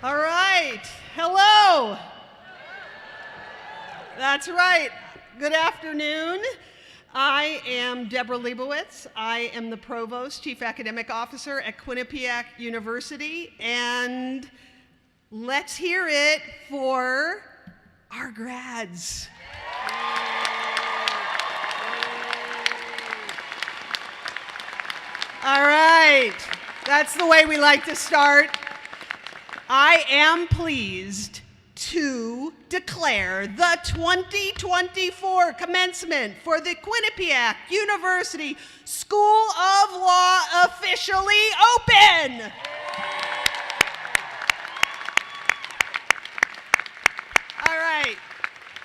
All right, hello. That's right. Good afternoon. I am Deborah Leibowitz. I am the Provost, Chief Academic Officer at Quinnipiac University, and let's hear it for our grads. All right, that's the way we like to start. I am pleased to declare the 2024 commencement for the Quinnipiac University School of Law officially open. All right,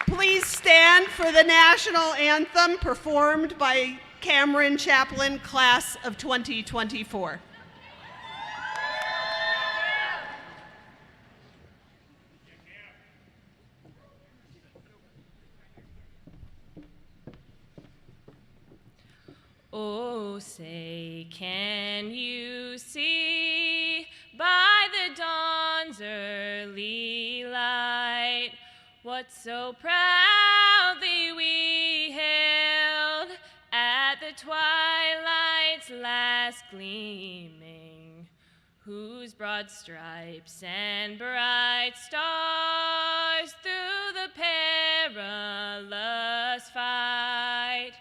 please stand for the national anthem performed by Cameron Chaplin, class of 2024. Oh, say, can you see by the dawn's early light what so proudly we hailed at the twilight's last gleaming, whose broad stripes and bright stars through the perilous fight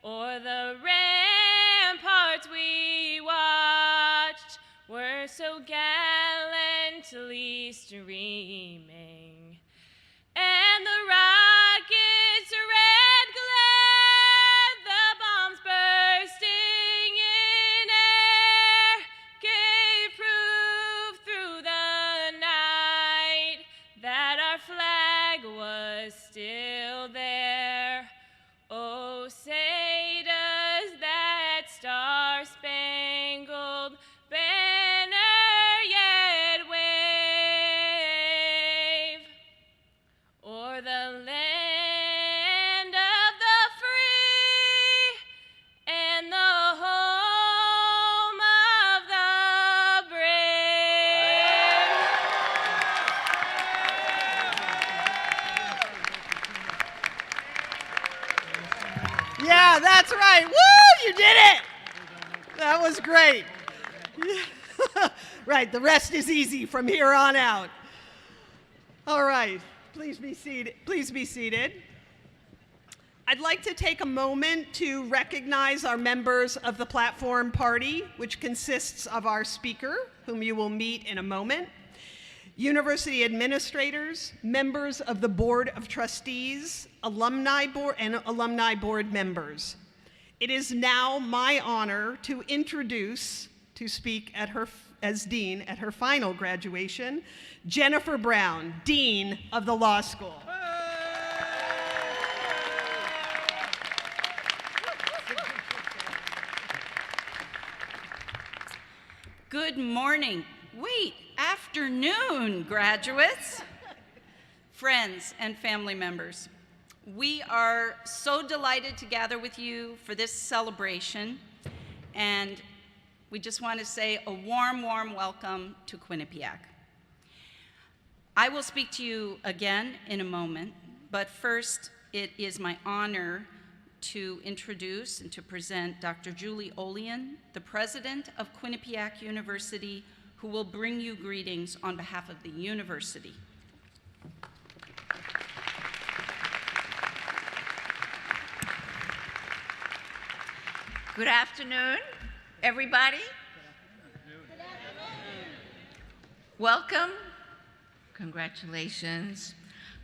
o'er the ramparts we watched were so gallantly streaming, and the rockets' red glare, the bombs bursting in air, gave proof through the night that our flag was still there. Oh, say does that star-spangled banner yet wave o'er the land of the free and the home of the brave? Yeah, that's right. Woo, you did it. That was great. Right, the rest is easy from here on out. All right, please be seated. Please be seated. I'd like to take a moment to recognize our members of the platform party, which consists of our speaker, whom you will meet in a moment, university administrators, members of the Board of Trustees, alumni board, and alumni board members. It is now my honor to introduce, to speak at her, as Dean at her final graduation, Jennifer Brown, Dean of the Law School. Good morning. Wait, afternoon, graduates, friends, and family members. We are so delighted to gather with you for this celebration, and we just want to say a warm, warm welcome to Quinnipiac. I will speak to you again in a moment, but first it is my honor to introduce and to present Dr. Julie Olian, the president of Quinnipiac University, who will bring you greetings on behalf of the university. Good afternoon, everybody. Good afternoon. Welcome. Congratulations.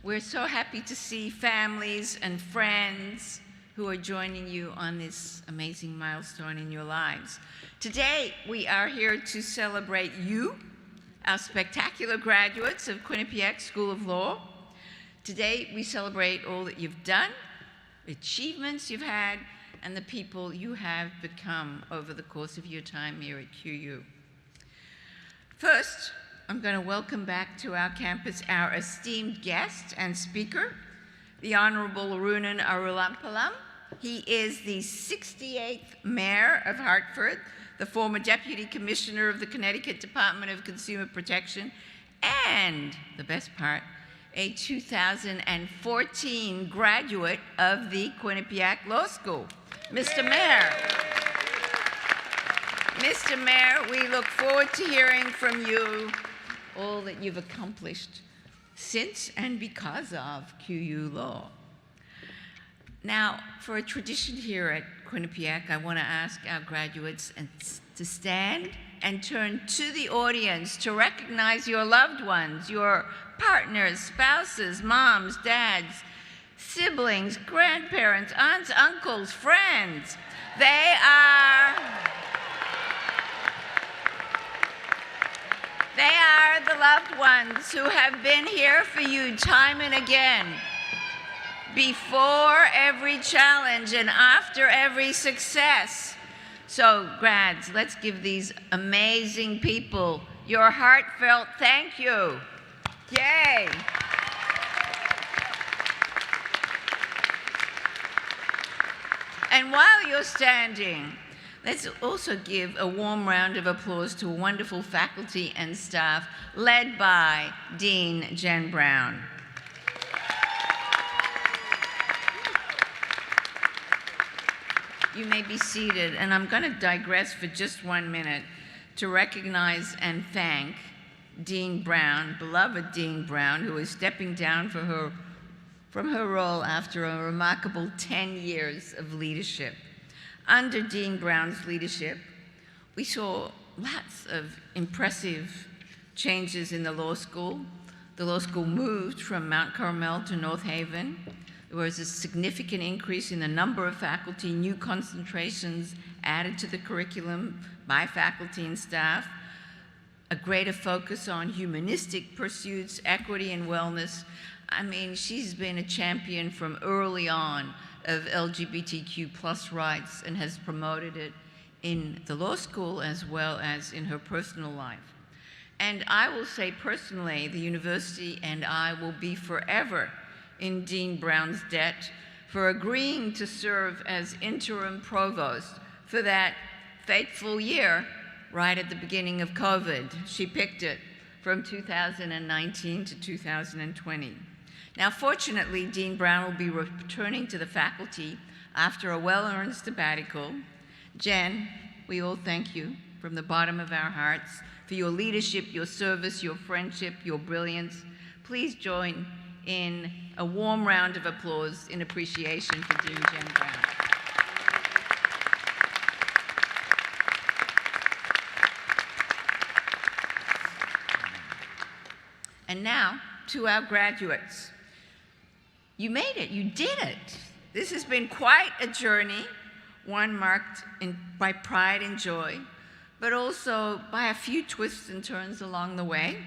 We're so happy to see families and friends who are joining you on this amazing milestone in your lives. Today, we are here to celebrate you, our spectacular graduates of Quinnipiac School of Law. Today, we celebrate all that you've done, achievements you've had, and the people you have become over the course of your time here at QU. First, I'm going to welcome back to our campus our esteemed guest and speaker, the Honorable Arunan Arulampalam. He is the 68th Mayor of Hartford, the former Deputy Commissioner of the Connecticut Department of Consumer Protection, and, the best part, a 2014 graduate of the Quinnipiac Law School. Mr. Mayor. Mr. Mayor, we look forward to hearing from you all that you've accomplished since and because of QU Law. Now, for a tradition here at Quinnipiac, I want to ask our graduates to stand and turn to the audience to recognize your loved ones, your partners, spouses, moms, dads, siblings, grandparents, aunts, uncles, friends. They are the loved ones who have been here for you time and again. before every challenge and after every success. So, grads, let's give these amazing people your heartfelt thank you. Yay! And while you're standing, let's also give a warm round of applause to wonderful faculty and staff led by Dean Jen Brown. You may be seated, and I'm going to digress for just 1 minute to recognize and thank Dean Brown, beloved Dean Brown, who is stepping down from her role after a remarkable 10 years of leadership. Under Dean Brown's leadership, we saw lots of impressive changes in the law school. The law school moved from Mount Carmel to North Haven. There was a significant increase in the number of faculty, new concentrations added to the curriculum by faculty and staff, a greater focus on humanistic pursuits, equity and wellness. I mean, she's been a champion from early on of LGBTQ plus rights and has promoted it in the law school as well as in her personal life. And I will say personally, the university and I will be forever in Dean Brown's debt for agreeing to serve as interim provost for that fateful year right at the beginning of COVID. She picked it from 2019 to 2020. Now, fortunately, Dean Brown will be returning to the faculty after a well-earned sabbatical. Jen, we all thank you from the bottom of our hearts for your leadership, your service, your friendship, your brilliance. Please join in a warm round of applause in appreciation for Dean Jen Brown. And now to our graduates. You made it, you did it. This has been quite a journey, one marked by pride and joy, but also by a few twists and turns along the way.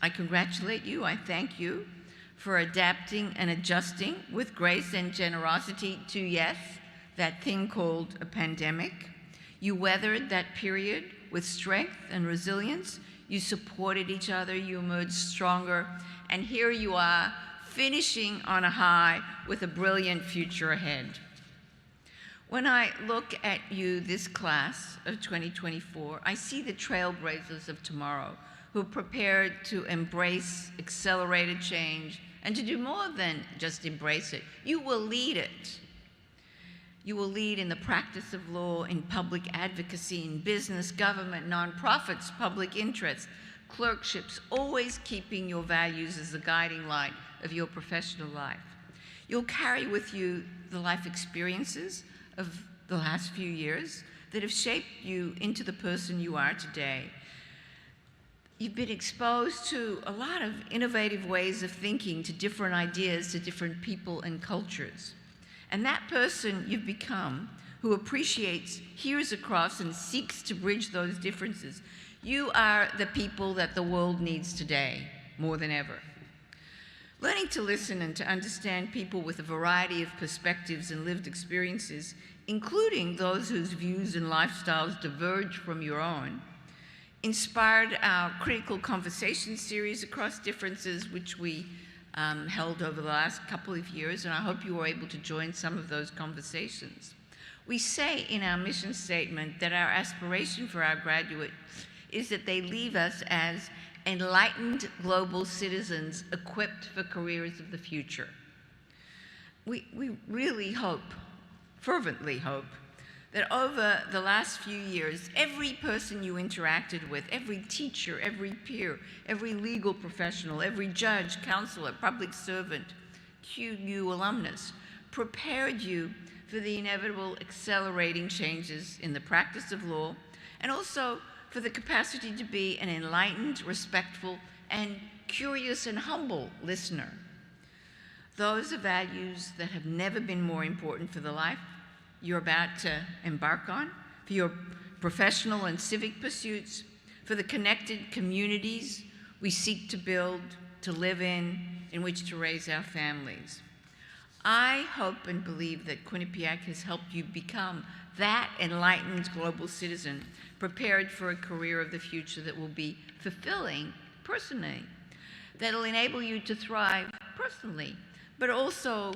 I congratulate you, I thank you for adapting and adjusting with grace and generosity to, yes, that thing called a pandemic. You weathered that period with strength and resilience. You supported each other, you emerged stronger, and here you are, finishing on a high with a brilliant future ahead. When I look at you, this class of 2024, I see the trailblazers of tomorrow who are prepared to embrace accelerated change and to do more than just embrace it. You will lead it. You will lead in the practice of law, in public advocacy, in business, government, nonprofits, public interest, clerkships, always keeping your values as the guiding light of your professional life. You'll carry with you the life experiences of the last few years that have shaped you into the person you are today. You've been exposed to a lot of innovative ways of thinking, to different ideas, to different people and cultures. And that person you've become, who appreciates, hears across, and seeks to bridge those differences, you are the people that the world needs today more than ever. Learning to listen and to understand people with a variety of perspectives and lived experiences, including those whose views and lifestyles diverge from your own, inspired our critical conversation series across differences, which we held over the last couple of years, and I hope you were able to join some of those conversations. We say in our mission statement that our aspiration for our graduates is that they leave us as enlightened global citizens equipped for careers of the future. We really hope, fervently hope, that over the last few years, every person you interacted with, every teacher, every peer, every legal professional, every judge, counselor, public servant, QU alumnus, prepared you for the inevitable accelerating changes in the practice of law, and also for the capacity to be an enlightened, respectful, and curious and humble listener. Those are values that have never been more important for the life you're about to embark on, for your professional and civic pursuits, for the connected communities we seek to build, to live in which to raise our families. I hope and believe that Quinnipiac has helped you become that enlightened global citizen prepared for a career of the future that will be fulfilling personally, that'll enable you to thrive personally, but also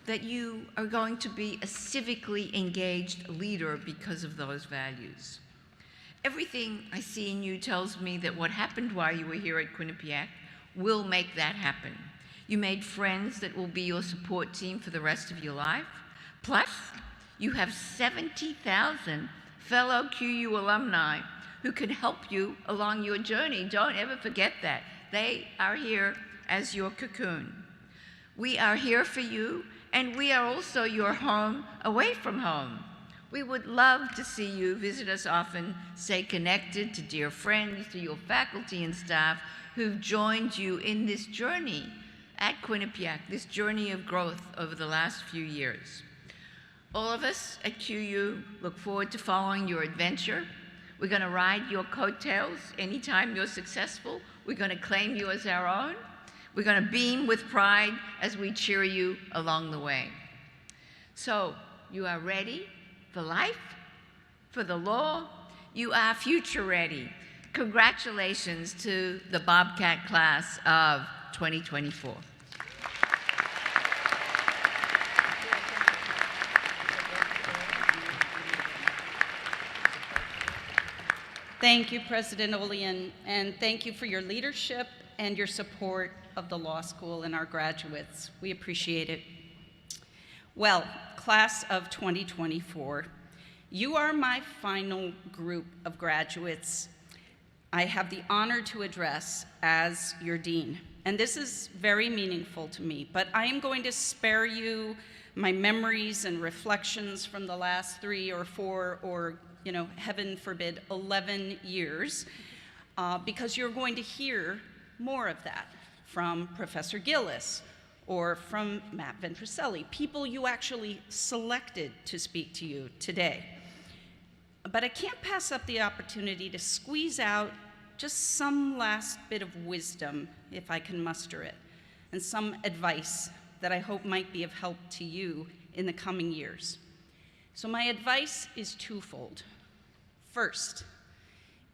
that you are going to be a civically engaged leader because of those values. Everything I see in you tells me that what happened while you were here at Quinnipiac will make that happen. You made friends that will be your support team for the rest of your life. Plus, you have 70,000 fellow QU alumni who can help you along your journey. Don't ever forget that. They are here as your cocoon. We are here for you, and we are also your home away from home. We would love to see you visit us often, stay connected to dear friends, to your faculty and staff who've joined you in this journey at Quinnipiac, this journey of growth over the last few years. All of us at QU look forward to following your adventure. We're going to ride your coattails anytime you're successful. We're going to claim you as our own. We're going to beam with pride as we cheer you along the way. So, you are ready for life, for the law. You are future ready. Congratulations to the Bobcat class of 2024. Thank you, President Olian, and thank you for your leadership and your support of the law school and our graduates. We appreciate it. Well, class of 2024, you are my final group of graduates I have the honor to address as your dean. And this is very meaningful to me, but I am going to spare you my memories and reflections from the last 3 or 4 or, heaven forbid, 11 years, because you're going to hear more of that from Professor Gillis or from Matt Ventricelli, people you actually selected to speak to you today. But I can't pass up the opportunity to squeeze out just some last bit of wisdom, if I can muster it, and some advice that I hope might be of help to you in the coming years. So my advice is twofold. First,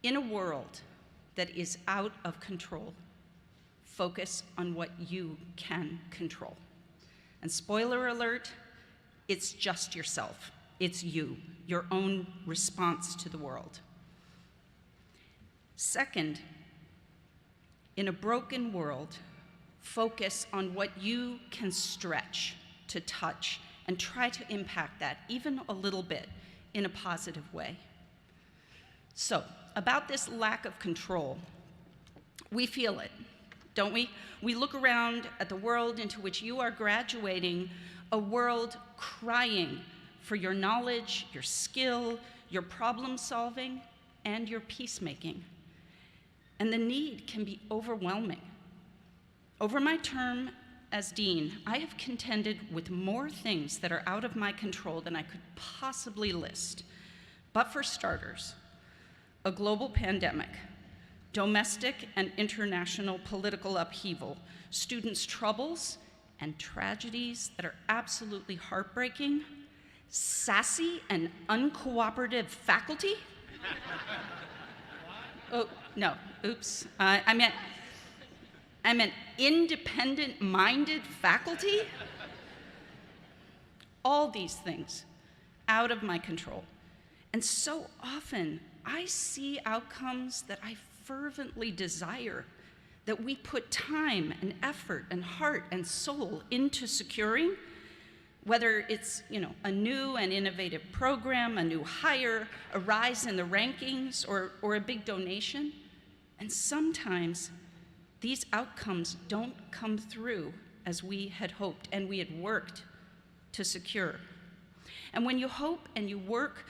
in a world that is out of control, focus on what you can control. And spoiler alert, it's just yourself. It's you, your own response to the world. Second, in a broken world, focus on what you can stretch to touch and try to impact that even a little bit in a positive way. So, about this lack of control, we feel it, don't we? We look around at the world into which you are graduating, a world crying for your knowledge, your skill, your problem solving, and your peacemaking. And the need can be overwhelming. Over my term as dean, I have contended with more things that are out of my control than I could possibly list. But for starters, a global pandemic, domestic and international political upheaval, students' troubles and tragedies that are absolutely heartbreaking, sassy and uncooperative faculty. Oh, no, oops. I meant independent-minded faculty. All these things out of my control. And so often, I see outcomes that I fervently desire, that we put time and effort and heart and soul into securing, whether it's a new and innovative program, a new hire, a rise in the rankings, or a big donation. And sometimes these outcomes don't come through as we had hoped and we had worked to secure. And when you hope and you work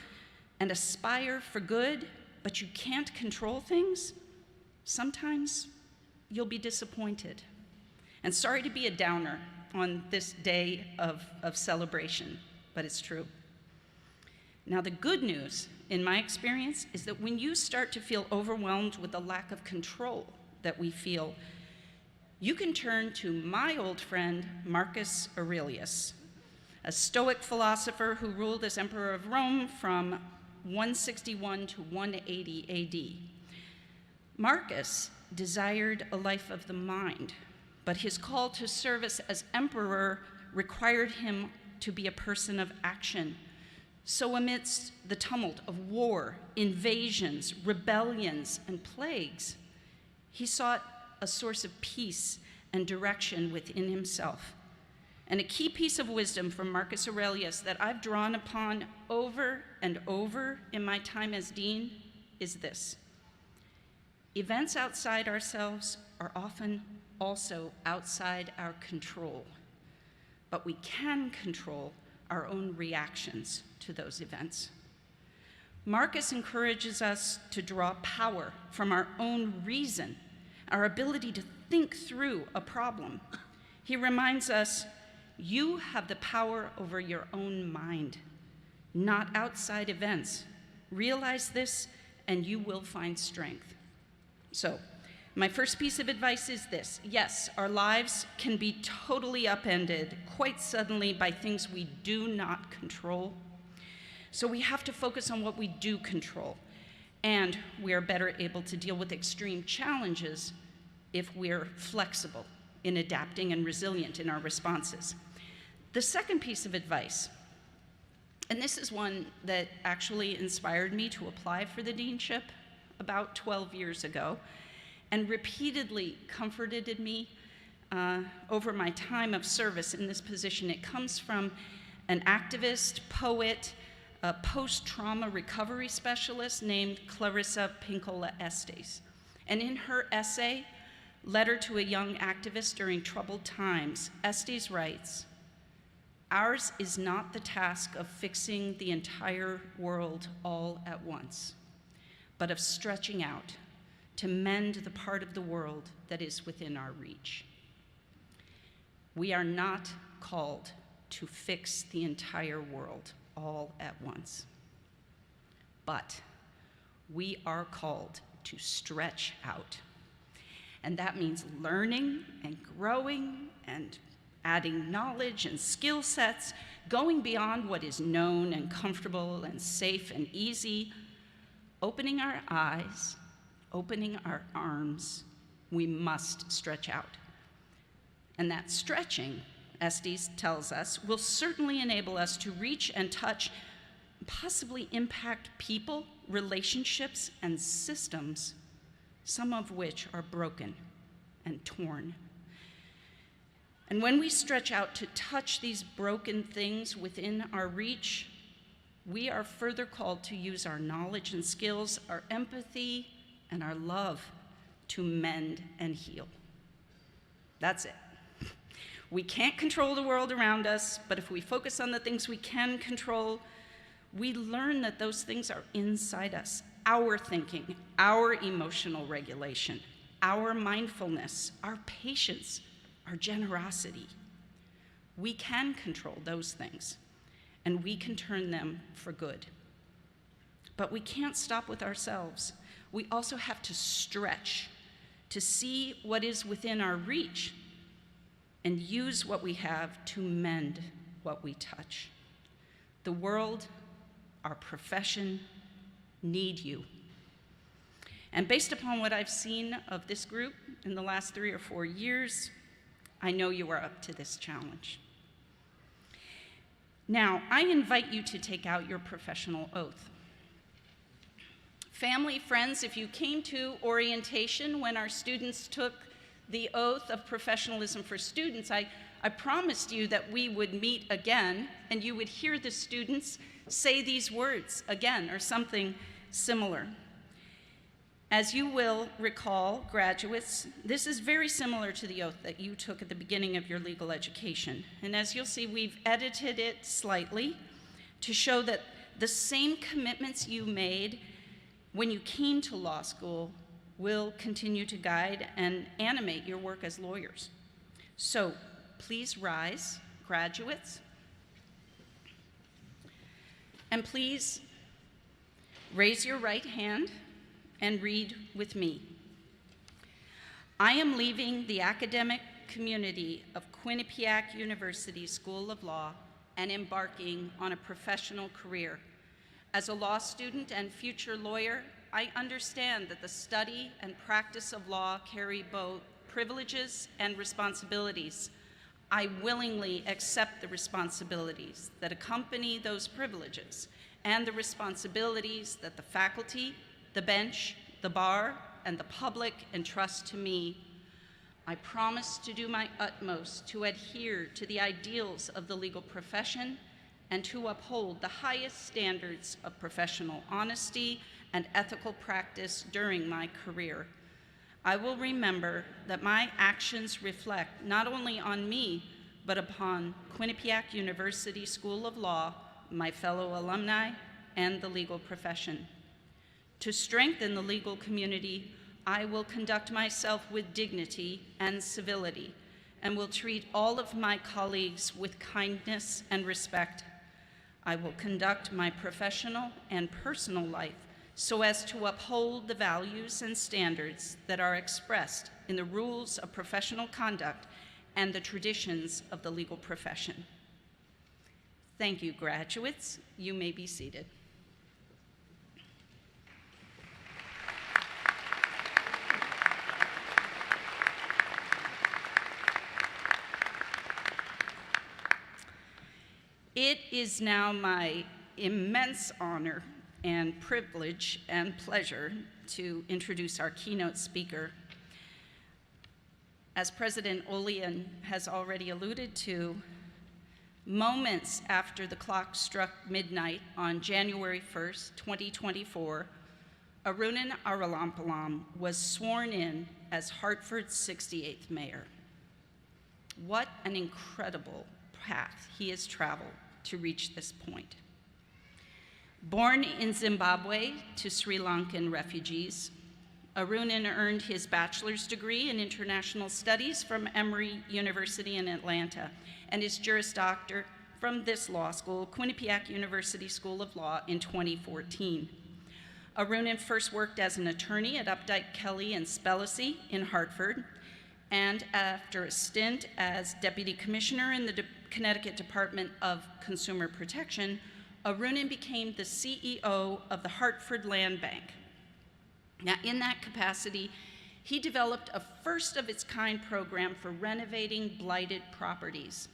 and aspire for good, but you can't control things, sometimes you'll be disappointed. And sorry to be a downer on this day of celebration, but it's true. Now, the good news, in my experience, is that when you start to feel overwhelmed with the lack of control that we feel, you can turn to my old friend, Marcus Aurelius, a Stoic philosopher who ruled as Emperor of Rome from 161 to 180 AD. Marcus desired a life of the mind, but his call to service as emperor required him to be a person of action. So amidst the tumult of war, invasions, rebellions, and plagues, he sought a source of peace and direction within himself. And a key piece of wisdom from Marcus Aurelius that I've drawn upon over and over in my time as dean is this: events outside ourselves are often also outside our control, but we can control our own reactions to those events. Marcus encourages us to draw power from our own reason, our ability to think through a problem. He reminds us, you have the power over your own mind, not outside events. Realize this, and you will find strength. So, my first piece of advice is this: yes, our lives can be totally upended quite suddenly by things we do not control. So we have to focus on what we do control, and we are better able to deal with extreme challenges if we're flexible in adapting and resilient in our responses. The second piece of advice, and this is one that actually inspired me to apply for the deanship about 12 years ago, and repeatedly comforted me over my time of service in this position. It comes from an activist, poet, a post-trauma recovery specialist named Clarissa Pinkola Estes. And in her essay, Letter to a Young Activist During Troubled Times, Estes writes, "Ours is not the task of fixing the entire world all at once, but of stretching out to mend the part of the world that is within our reach." We are not called to fix the entire world all at once, but we are called to stretch out. And that means learning and growing and adding knowledge and skill sets, going beyond what is known and comfortable and safe and easy, opening our eyes, opening our arms. We must stretch out. And that stretching, Estes tells us, will certainly enable us to reach and touch, possibly impact people, relationships, and systems, some of which are broken and torn. And when we stretch out to touch these broken things within our reach, we are further called to use our knowledge and skills, our empathy, and our love to mend and heal. That's it. We can't control the world around us, but if we focus on the things we can control, we learn that those things are inside us. Our thinking, our emotional regulation, our mindfulness, our patience, our generosity. We can control those things, and we can turn them for good. But we can't stop with ourselves. We also have to stretch to see what is within our reach and use what we have to mend what we touch. The world, our profession, need you. And based upon what I've seen of this group in the last 3 or 4 years, I know you are up to this challenge. Now, I invite you to take out your professional oath. Family, friends, if you came to orientation when our students took the oath of professionalism for students, I promised you that we would meet again and you would hear the students say these words again or something similar. As you will recall, graduates, this is very similar to the oath that you took at the beginning of your legal education. And as you'll see, we've edited it slightly to show that the same commitments you made when you came to law school will continue to guide and animate your work as lawyers. So please rise, graduates, and please raise your right hand and read with me. I am leaving the academic community of Quinnipiac University School of Law and embarking on a professional career. As a law student and future lawyer, I understand that the study and practice of law carry both privileges and responsibilities. I willingly accept the responsibilities that accompany those privileges and the responsibilities that the faculty, the bench, the bar, and the public entrust to me. I promise to do my utmost to adhere to the ideals of the legal profession and to uphold the highest standards of professional honesty and ethical practice during my career. I will remember that my actions reflect not only on me, but upon Quinnipiac University School of Law, my fellow alumni, and the legal profession. To strengthen the legal community, I will conduct myself with dignity and civility, and will treat all of my colleagues with kindness and respect. I will conduct my professional and personal life so as to uphold the values and standards that are expressed in the rules of professional conduct and the traditions of the legal profession. Thank you, graduates. You may be seated. It is now my immense honor and privilege and pleasure to introduce our keynote speaker. As President Olian has already alluded to, moments after the clock struck midnight on January 1st, 2024, Arunan Arulampalam was sworn in as Hartford's 68th mayor. What an incredible path he has traveled to reach this point. Born in Zimbabwe to Sri Lankan refugees, Arunan earned his bachelor's degree in international studies from Emory University in Atlanta and his Juris Doctor from this law school, Quinnipiac University School of Law, in 2014. Arunan first worked as an attorney at Updike, Kelly and Spellacy in Hartford, and after a stint as deputy commissioner in the Connecticut Department of Consumer Protection, Arunan became the CEO of the Hartford Land Bank. Now, in that capacity, he developed a first-of-its-kind program for renovating blighted properties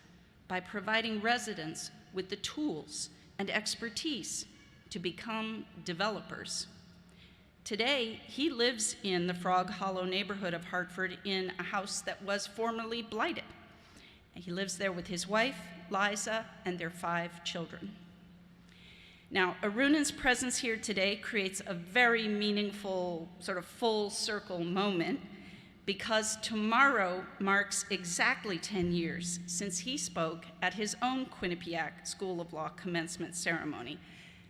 by providing residents with the tools and expertise to become developers. Today, he lives in the Frog Hollow neighborhood of Hartford in a house that was formerly blighted. He lives there with his wife, Liza, and their 5 children. Now, Arunan's presence here today creates a very meaningful, sort of full circle moment, because tomorrow marks exactly 10 years since he spoke at his own Quinnipiac School of Law commencement ceremony.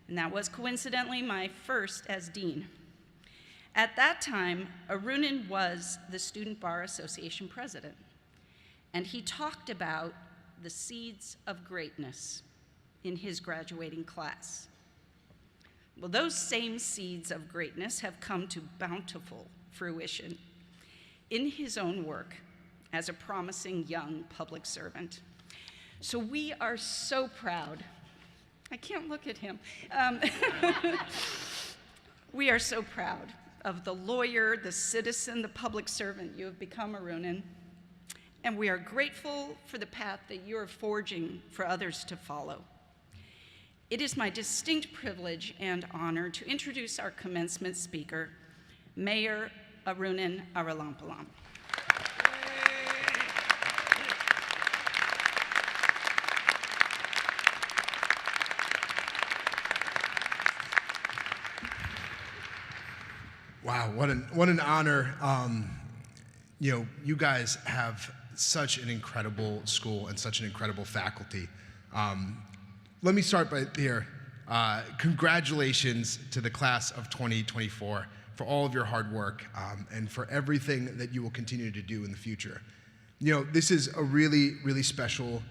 And that was coincidentally my first as dean. At that time, Arunan was the Student Bar Association president, and he talked about the seeds of greatness in his graduating class. Well, those same seeds of greatness have come to bountiful fruition in his own work as a promising young public servant. So we are so proud. I can't look at him. We are so proud of the lawyer, the citizen, the public servant you have become, Arunan, and we are grateful for the path that you are forging for others to follow. It is my distinct privilege and honor to introduce our commencement speaker, Mayor Arunan Arulampalam. Wow, what an honor. You guys have such an incredible school and such an incredible faculty. Let me start by here. Congratulations to the class of 2024 for all of your hard work and for everything that you will continue to do in the future. This is a really, really special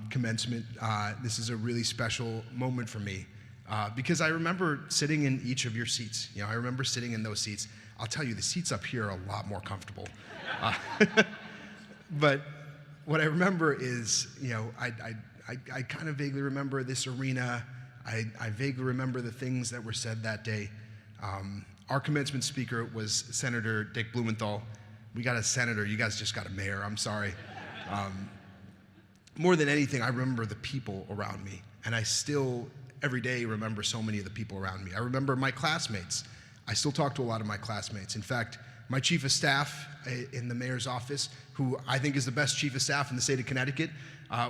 commencement. This is a really special moment for me because I remember sitting in each of your seats. I remember sitting in those seats. I'll tell you, the seats up here are a lot more comfortable. But what I remember is, I kind of vaguely remember this arena. I vaguely remember the things that were said that day. Our commencement speaker was Senator Dick Blumenthal. We got a senator. You guys just got a mayor. I'm sorry. More than anything, I remember the people around me. And I still, every day, remember so many of the people around me. I remember my classmates. I still talk to a lot of my classmates. In fact, my chief of staff in the mayor's office, who I think is the best chief of staff in the state of Connecticut,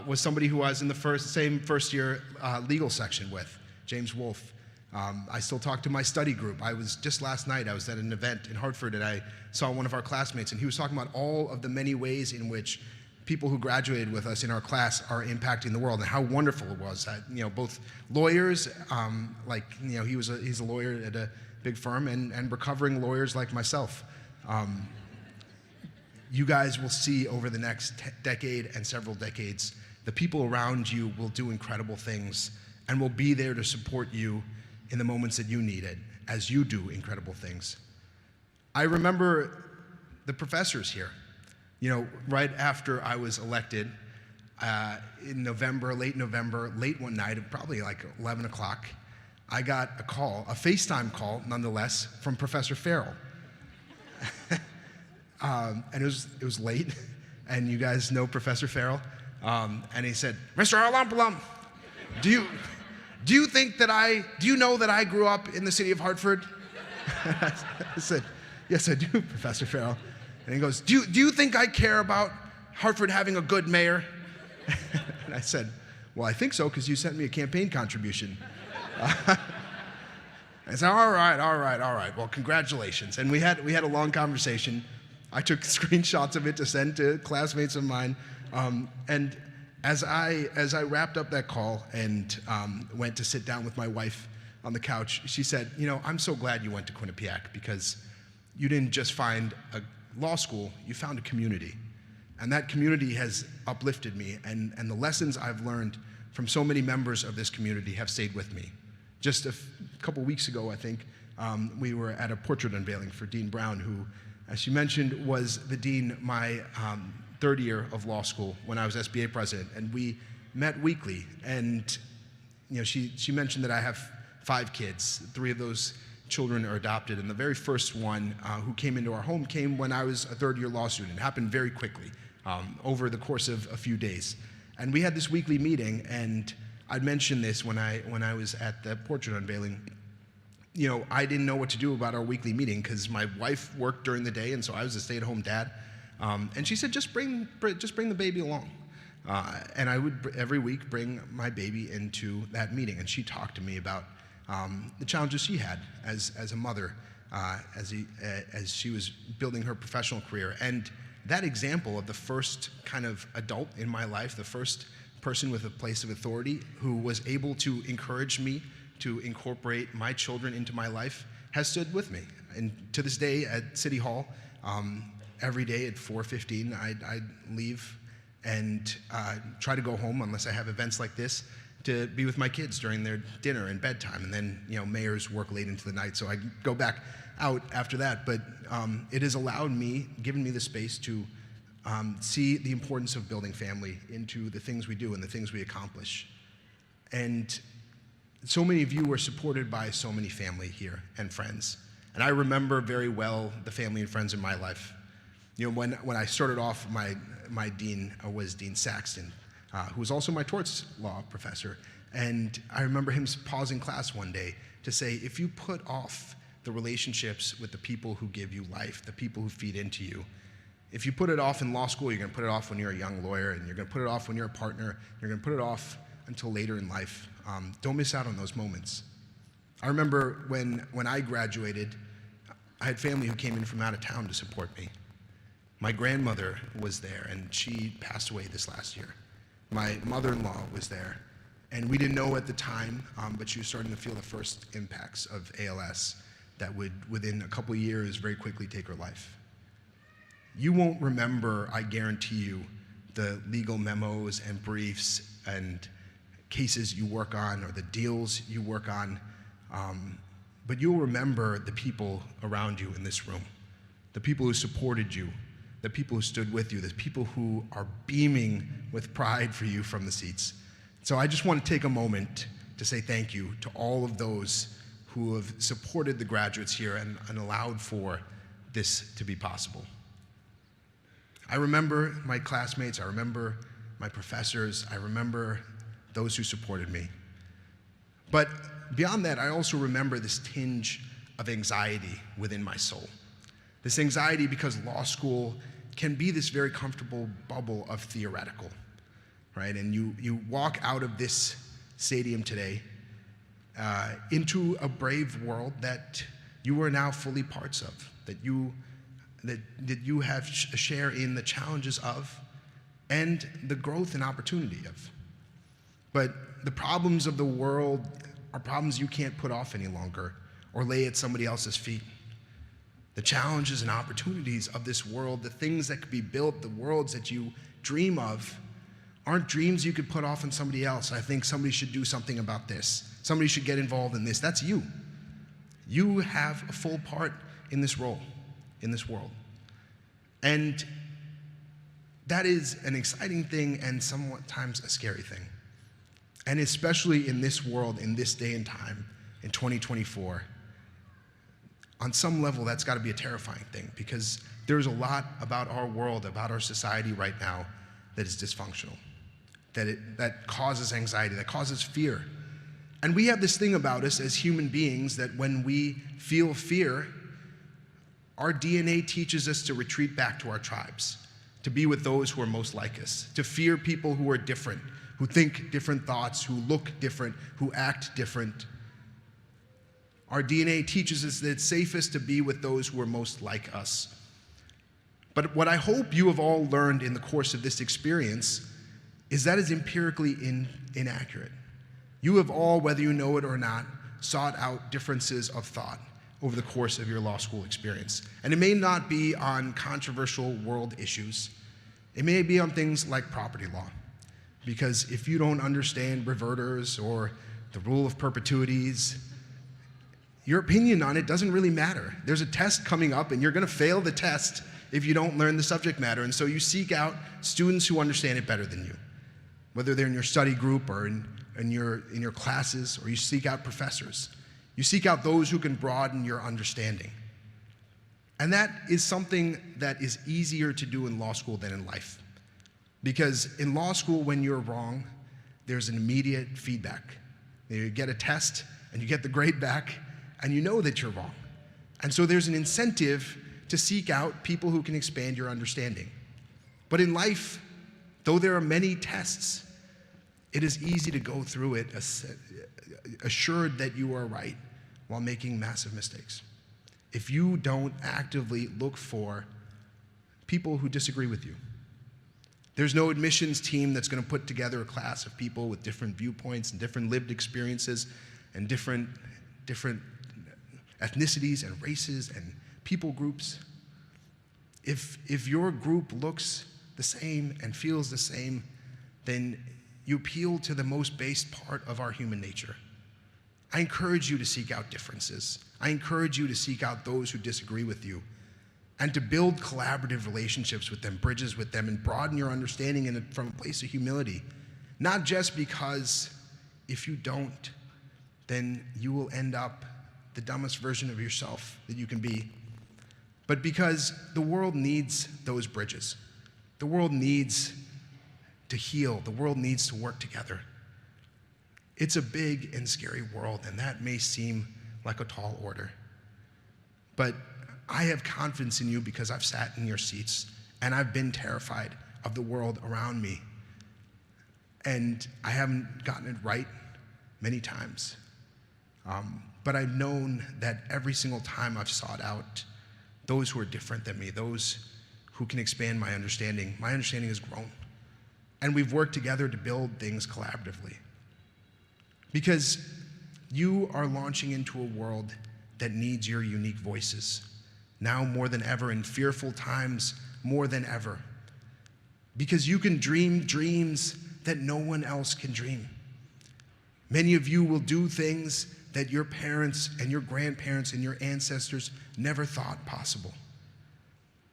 was somebody who I was in the same first year legal section with, James Wolfe. I still talk to my study group. Just last night, I was at an event in Hartford, and I saw one of our classmates, and he was talking about all of the many ways in which people who graduated with us in our class are impacting the world, and how wonderful it was. Both lawyers, he's a lawyer at a big firm, and recovering lawyers like myself. You guys will see over the next decade and several decades, the people around you will do incredible things and will be there to support you in the moments that you need it, as you do incredible things. I remember the professors here. Right after I was elected, in November, late one night, probably like 11 o'clock, I got a call, a FaceTime call, nonetheless, from Professor Farrell. And it was late, and you guys know Professor Farrell. And he said, "Mr. Arlumpalum, do you know that I grew up in the city of Hartford?" I said, "Yes, I do, Professor Farrell." And he goes, do you think I care about Hartford having a good mayor?" And I said, "Well, I think so, because you sent me a campaign contribution." I said, all right. Well, congratulations. And we had a long conversation. I took screenshots of it to send to classmates of mine. And as I wrapped up that call and went to sit down with my wife on the couch, she said, "I'm so glad you went to Quinnipiac, because you didn't just find a law school, you found a community. And that community has uplifted me, and the lessons I've learned from so many members of this community have stayed with me." Just a couple weeks ago, I think, we were at a portrait unveiling for Dean Brown, who, as she mentioned, was the dean my third year of law school when I was SBA president, and we met weekly. And she mentioned that I have 5 kids. 3 of those children are adopted, and the very first one who came into our home came when I was a third-year law student. It happened very quickly, over the course of a few days. And we had this weekly meeting, and I'd mentioned this when I was at the portrait unveiling. I didn't know what to do about our weekly meeting, because my wife worked during the day, and so I was a stay-at-home dad. And she said, just bring the baby along. And I would every week bring my baby into that meeting, and she talked to me about the challenges she had as a mother, as she was building her professional career. And that example of the first kind of adult in my life, the first person with a place of authority who was able to encourage me to incorporate my children into my life, has stood with me. And to this day at City Hall, every day at 4:15, I'd leave and try to go home unless I have events like this, to be with my kids during their dinner and bedtime. And then, mayors work late into the night, so I go back out after that. But it has given me the space to see the importance of building family into the things we do and the things we accomplish. And so many of you were supported by so many family here and friends. And I remember very well the family and friends in my life. When I started off, my dean was Dean Saxton, who was also my torts law professor. And I remember him pausing class one day to say, if you put off the relationships with the people who give you life, the people who feed into you, if you put it off in law school, you're going to put it off when you're a young lawyer, and you're going to put it off when you're a partner, you're going to put it off until later in life. Don't miss out on those moments. I remember when I graduated, I had family who came in from out of town to support me. My grandmother was there, and she passed away this last year. My mother-in-law was there, and we didn't know at the time, but she was starting to feel the first impacts of ALS that would, within a couple of years, very quickly take her life. You won't remember, I guarantee you, the legal memos and briefs and cases you work on or the deals you work on, but you'll remember the people around you in this room, the people who supported you, the people who stood with you, the people who are beaming with pride for you from the seats. So I just want to take a moment to say thank you to all of those who have supported the graduates here and allowed for this to be possible. I remember my classmates, I remember my professors, I remember those who supported me. But beyond that, I also remember this tinge of anxiety within my soul. This anxiety because law school can be this very comfortable bubble of theoretical, right? And you walk out of this stadium today into a brave world that you are now fully parts of, that you have a share in the challenges of and the growth and opportunity of. But the problems of the world are problems you can't put off any longer or lay at somebody else's feet. The challenges and opportunities of this world, the things that could be built, the worlds that you dream of, aren't dreams you could put off on somebody else. I think somebody should do something about this. Somebody should get involved in this. That's you. You have a full part in this role, in this world. And that is an exciting thing and sometimes a scary thing. And especially in this world, in this day and time, in 2024, on some level, that's got to be a terrifying thing because there's a lot about our world, about our society right now that is dysfunctional, that causes anxiety, that causes fear. And we have this thing about us as human beings that when we feel fear, our DNA teaches us to retreat back to our tribes, to be with those who are most like us, to fear people who are different, who think different thoughts, who look different, who act different. Our DNA teaches us that it's safest to be with those who are most like us. But what I hope you have all learned in the course of this experience is that is empirically inaccurate. You have all, whether you know it or not, sought out differences of thought over the course of your law school experience. And it may not be on controversial world issues. It may be on things like property law. Because if you don't understand reverters or the rule of perpetuities, your opinion on it doesn't really matter. There's a test coming up and you're going to fail the test if you don't learn the subject matter. And so you seek out students who understand it better than you, whether they're in your study group or in your classes, or you seek out professors. You seek out those who can broaden your understanding. And that is something that is easier to do in law school than in life. Because in law school, when you're wrong, there's an immediate feedback. You get a test and you get the grade back and you know that you're wrong. And so there's an incentive to seek out people who can expand your understanding. But in life, though there are many tests, it is easy to go through it assured that you are right while making massive mistakes. If you don't actively look for people who disagree with you. There's no admissions team that's going to put together a class of people with different viewpoints and different lived experiences and different ethnicities and races and people groups. If your group looks the same and feels the same, then you appeal to the most base part of our human nature. I encourage you to seek out differences. I encourage you to seek out those who disagree with you and to build collaborative relationships with them, bridges with them, and broaden your understanding from a place of humility. Not just because if you don't, then you will end up the dumbest version of yourself that you can be, but because the world needs those bridges. The world needs to heal. The world needs to work together. It's a big and scary world, and that may seem like a tall order. But I have confidence in you because I've sat in your seats, and I've been terrified of the world around me. And I haven't gotten it right many times. But I've known that every single time I've sought out those who are different than me, those who can expand my understanding has grown. And we've worked together to build things collaboratively. Because you are launching into a world that needs your unique voices, now more than ever, in fearful times more than ever. Because you can dream dreams that no one else can dream. Many of you will do things that your parents and your grandparents and your ancestors never thought possible.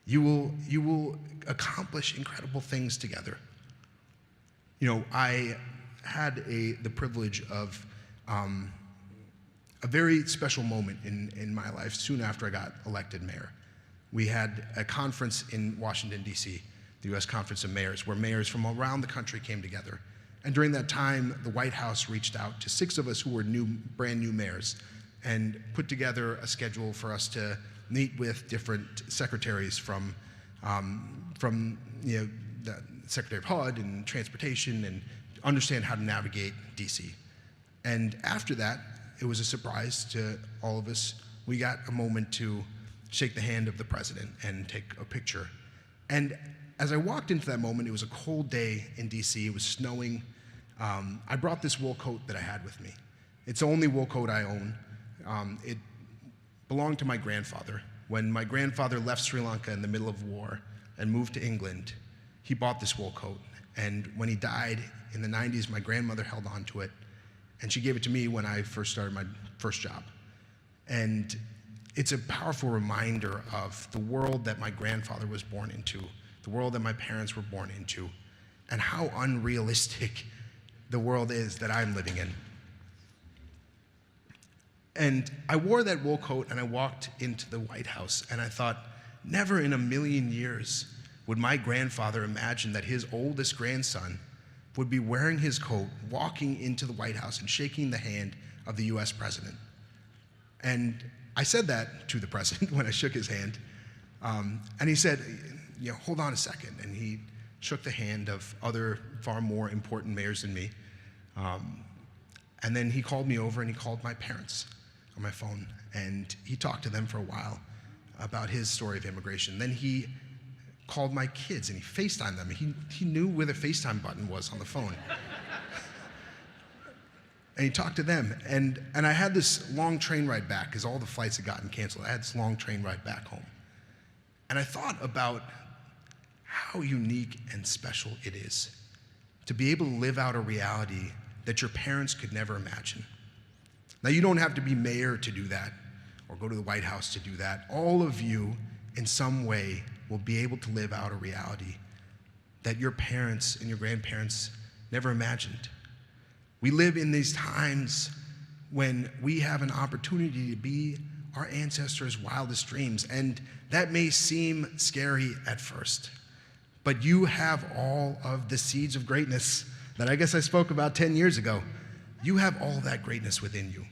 You will accomplish incredible things together. You know, I had the privilege of a very special moment in my life soon after I got elected mayor. We had a conference in Washington, D.C., the U.S. Conference of Mayors, where mayors from around the country came together. And during that time, the White House reached out to 6 of us who were brand new mayors and put together a schedule for us to meet with different secretaries from the Secretary of HUD and Transportation and understand how to navigate DC. And after that, it was a surprise to all of us. We got a moment to shake the hand of the president and take a picture. And as I walked into that moment, it was a cold day in DC. It was snowing. I brought this wool coat that I had with me. It's the only wool coat I own. It belonged to my grandfather. When my grandfather left Sri Lanka in the middle of war and moved to England, he bought this wool coat. And when he died in the 90s, my grandmother held on to it. And she gave it to me when I first started my first job. And it's a powerful reminder of the world that my grandfather was born into, the world that my parents were born into, and how unrealistic the world is that I'm living in. And I wore that wool coat and I walked into the White House and I thought, never in a million years would my grandfather imagine that his oldest grandson would be wearing his coat, walking into the White House and shaking the hand of the US president. And I said that to the president when I shook his hand. And he said, hold on a second. And he shook the hand of other far more important mayors than me. And then he called me over and he called my parents on my phone. And he talked to them for a while about his story of immigration. Then he called my kids and he FaceTimed them. He knew where the FaceTime button was on the phone. And he talked to them. And I had this long train ride back because all the flights had gotten canceled. I had this long train ride back home. And I thought about how unique and special it is to be able to live out a reality that your parents could never imagine. Now, you don't have to be mayor to do that or go to the White House to do that. All of you, in some way, will be able to live out a reality that your parents and your grandparents never imagined. We live in these times when we have an opportunity to be our ancestors' wildest dreams, and that may seem scary at first, but you have all of the seeds of greatness that I guess I spoke about 10 years ago. You have all that greatness within you.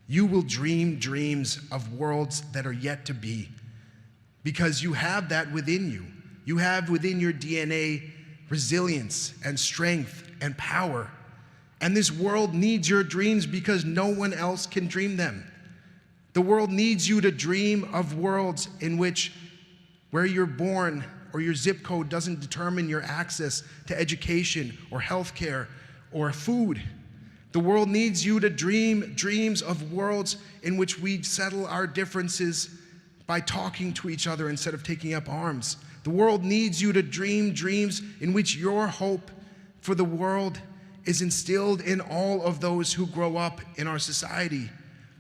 You will dream dreams of worlds that are yet to be because you have that within you. You have within your DNA resilience and strength and power. And this world needs your dreams because no one else can dream them. The world needs you to dream of worlds in which where you're born or your zip code doesn't determine your access to education or healthcare or food. The world needs you to dream dreams of worlds in which we settle our differences by talking to each other instead of taking up arms. The world needs you to dream dreams in which your hope for the world is instilled in all of those who grow up in our society.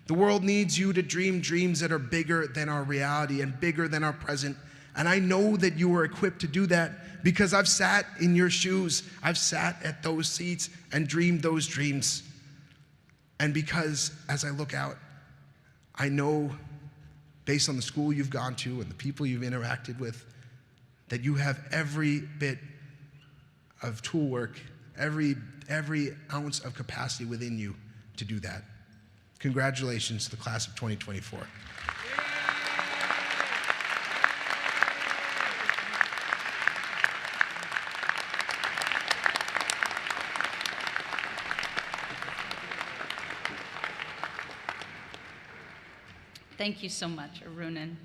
The world needs you to dream dreams that are bigger than our reality and bigger than our present. And I know that you are equipped to do that because I've sat in your shoes. I've sat at those seats and dreamed those dreams. And because as I look out, I know based on the school you've gone to and the people you've interacted with, that you have every bit of tool work, every ounce of capacity within you to do that. Congratulations to the class of 2024. Thank you so much, Arunan.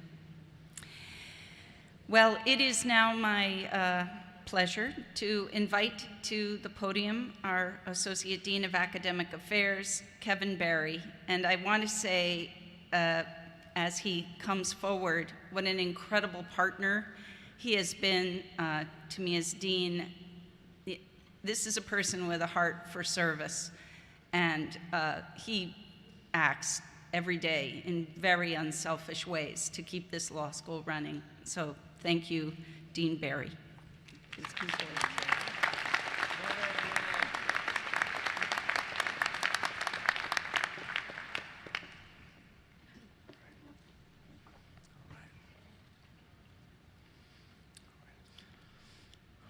Well, it is now my pleasure to invite to the podium our Associate Dean of Academic Affairs, Kevin Barry. And I want to say, as he comes forward, what an incredible partner he has been to me as dean. This is a person with a heart for service, and he acts every day in very unselfish ways to keep this law school running. So thank you, Dean Barry. Please come forward.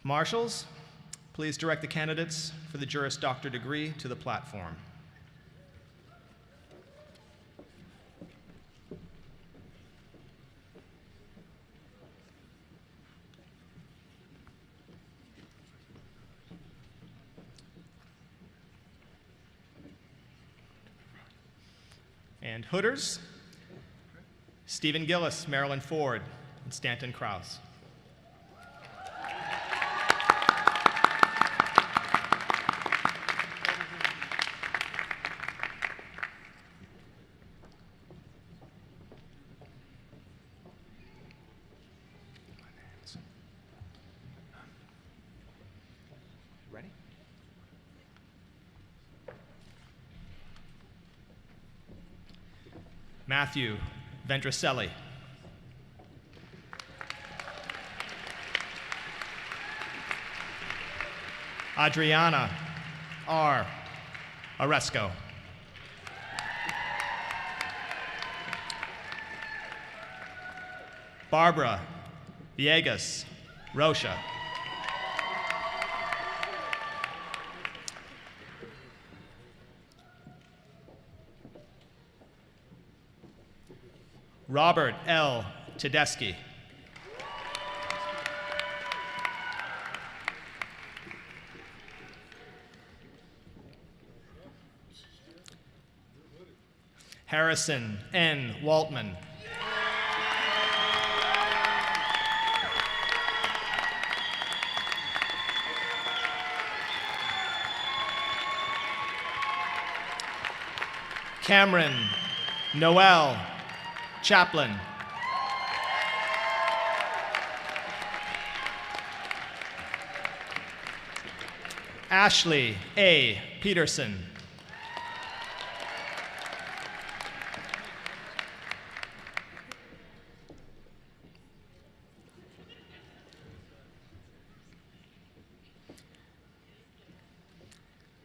Marshals, please direct the candidates for the Juris Doctor degree to the platform. And Hooders, Stephen Gillis, Marilyn Ford, and Stanton Krause. Ready? Matthew Ventricelli. Adriana R. Oresco. Barbara Villegas Rocha. Robert L. Tedeschi. Harrison N. Waltman. Cameron Noel Chaplin. Ashley A. Peterson.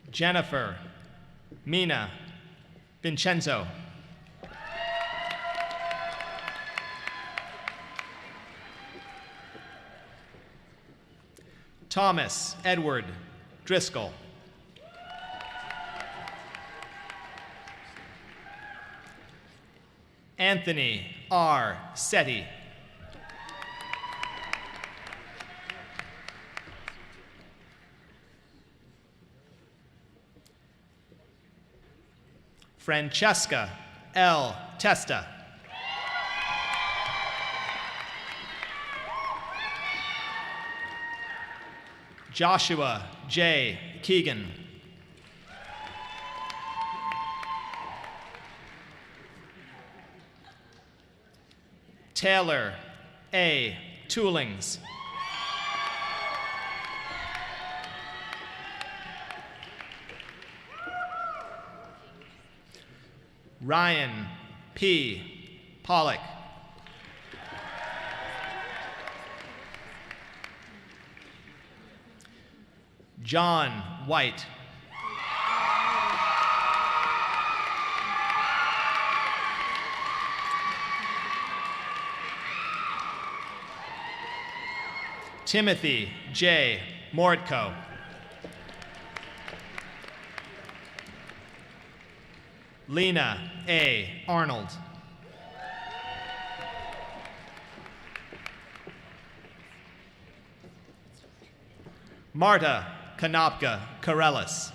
Jennifer Mina Vincenzo. Thomas Edward Driscoll. Anthony R. Setti. Francesca L. Testa. Joshua J. Keegan. Taylor A. Toolings. Ryan P. Pollock. John White. Timothy J. Mortko. Lena A. Arnold. Marta Kanopka Karelis.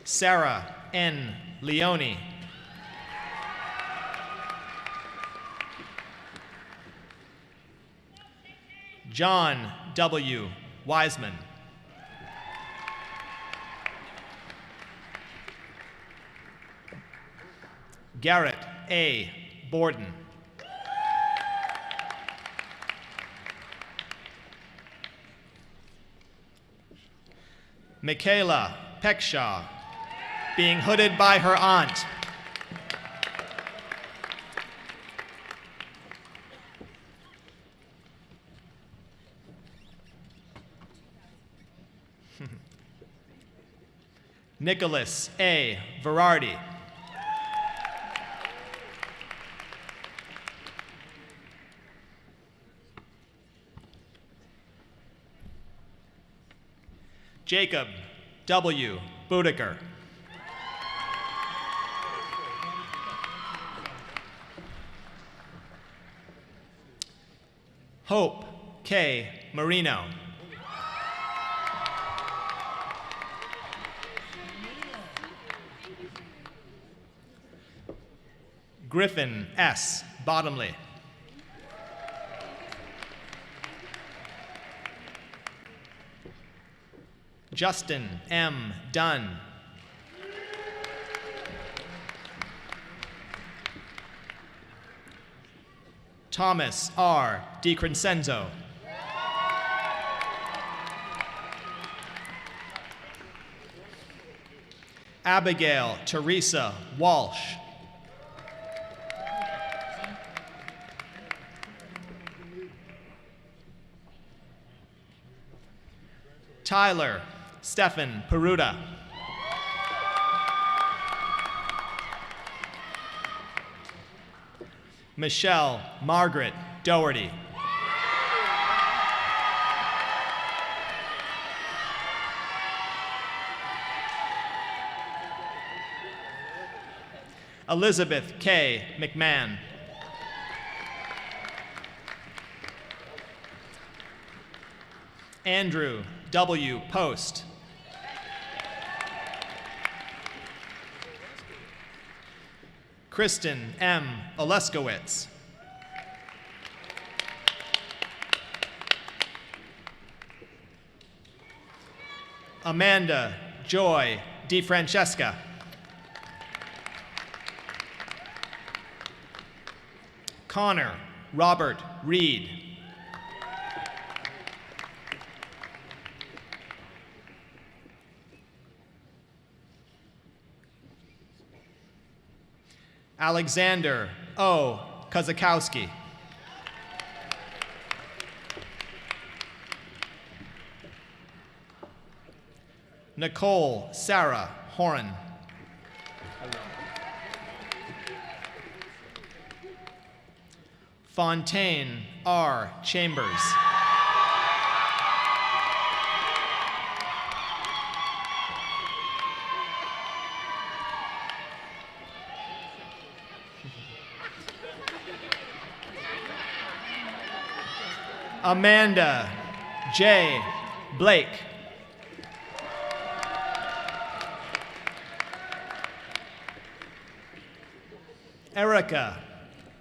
Sarah N. Leone. John W. Wiseman. Garrett A. Borden. Michaela Peckshaw, being hooded by her aunt. Nicholas A. Verardi. Jacob W. Boudicca. Hope K. Marino. Griffin S. Bottomley. Justin M. Dunn. Thomas R. DiCrescenzo. Abigail Teresa Walsh. Tyler Stephan Peruta. Michelle Margaret Doherty. Elizabeth K. McMahon. Andrew W. Post. Kristen M. Oleskowitz. Amanda Joy DiFrancesca. Connor Robert Reed. Alexander O. Kozakowski. Nicole Sarah Horan. Fontaine R. Chambers. Amanda J. Blake. Erica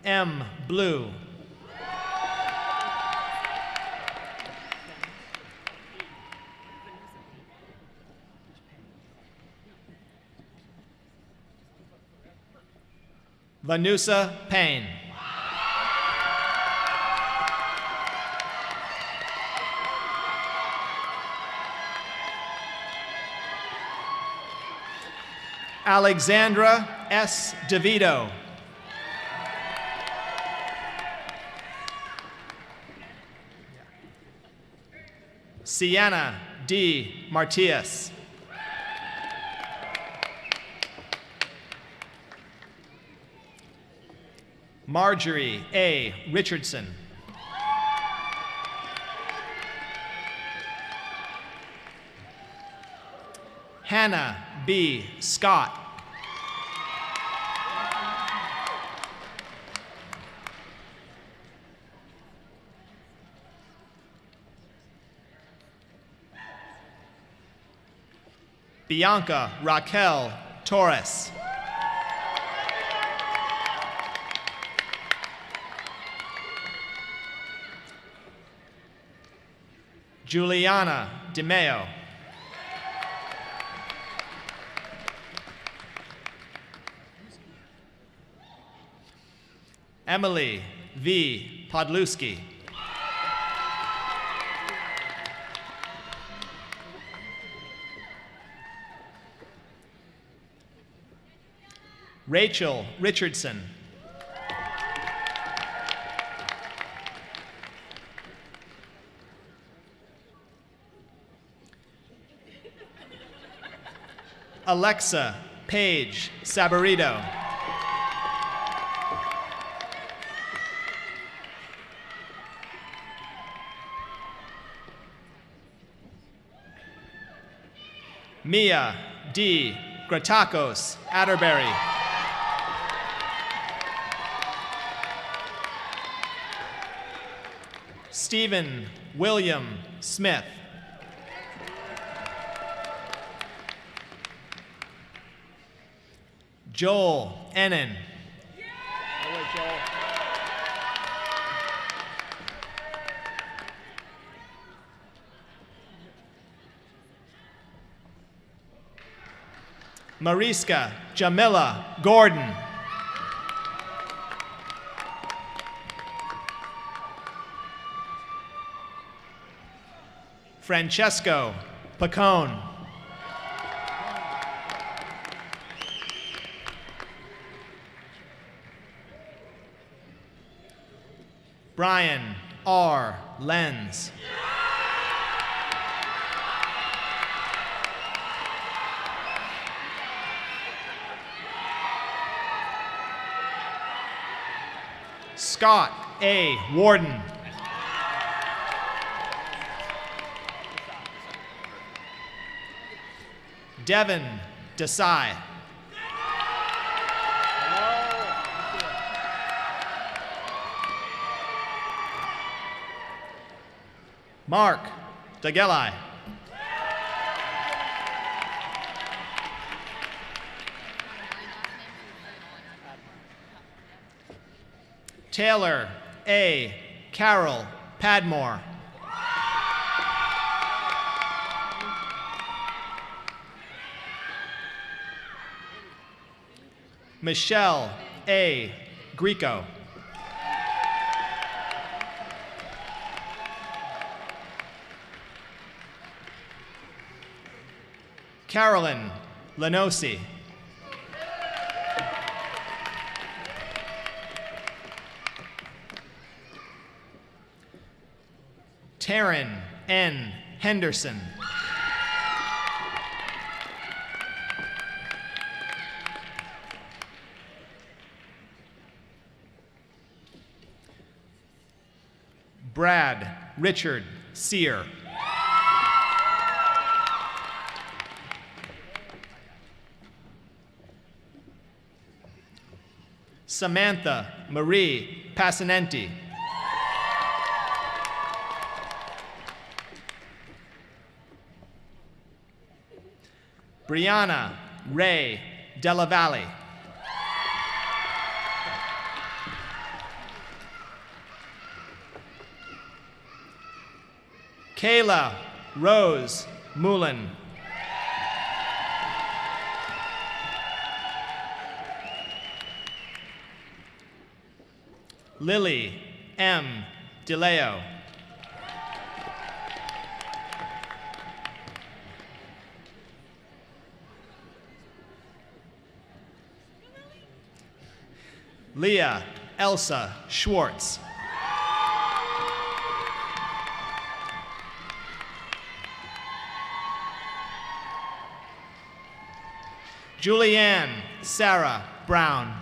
M. Blue. Vanusa Payne. Alexandra S. DeVito. Sienna D. Martias. Marjorie A. Richardson. Hannah B. Scott. Bianca Raquel Torres. Juliana DeMeo. Emily V. Podluski. Rachel Richardson. Alexa Paige Saborito. Mia D. Gratakos Atterbury. Stephen William Smith. Joel Ennen. Mariska Jamila Gordon. Francesco Pacone. Brian R. Lenz. Scott A. Warden. Devin Desai. Mark Dagelai. Taylor A. Carol Padmore. Michelle A. Greco. Carolyn Lenosi. Taryn N. Henderson. Brad Richard Sear. Samantha Marie Passanenti. Brianna Ray Della Valle. Kayla Rose Mullen. Lily M. DeLeo. Leah Elsa Schwartz. Julianne Sarah Brown.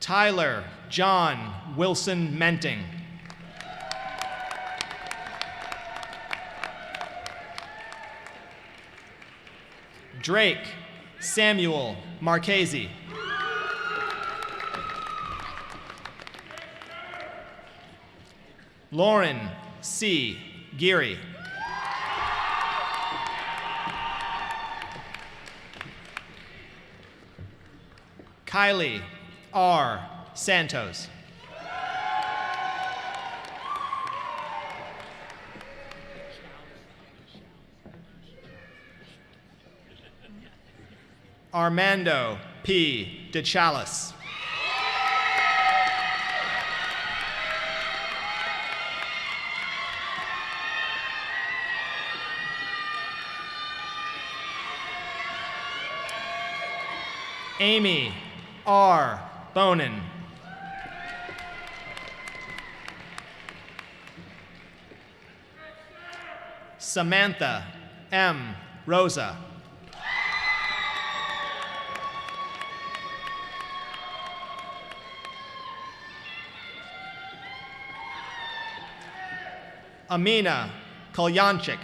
Tyler John Wilson Menting. Drake Samuel Marchese. Lauren C. Geary. Kylie R. Santos. Armando P. DeChalis. Amy R. Bonin. Samantha M. Rosa. Amina Kalyanchik.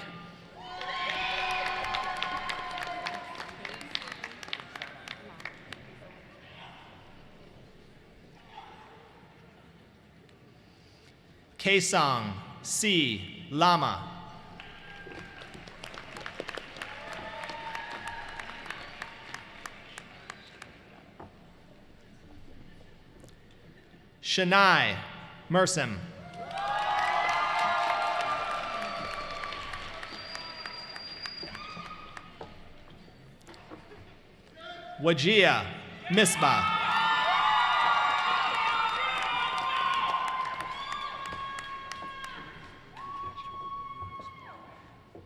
Kaesong C. Lama. Shania Mersim. Wajia Misbah.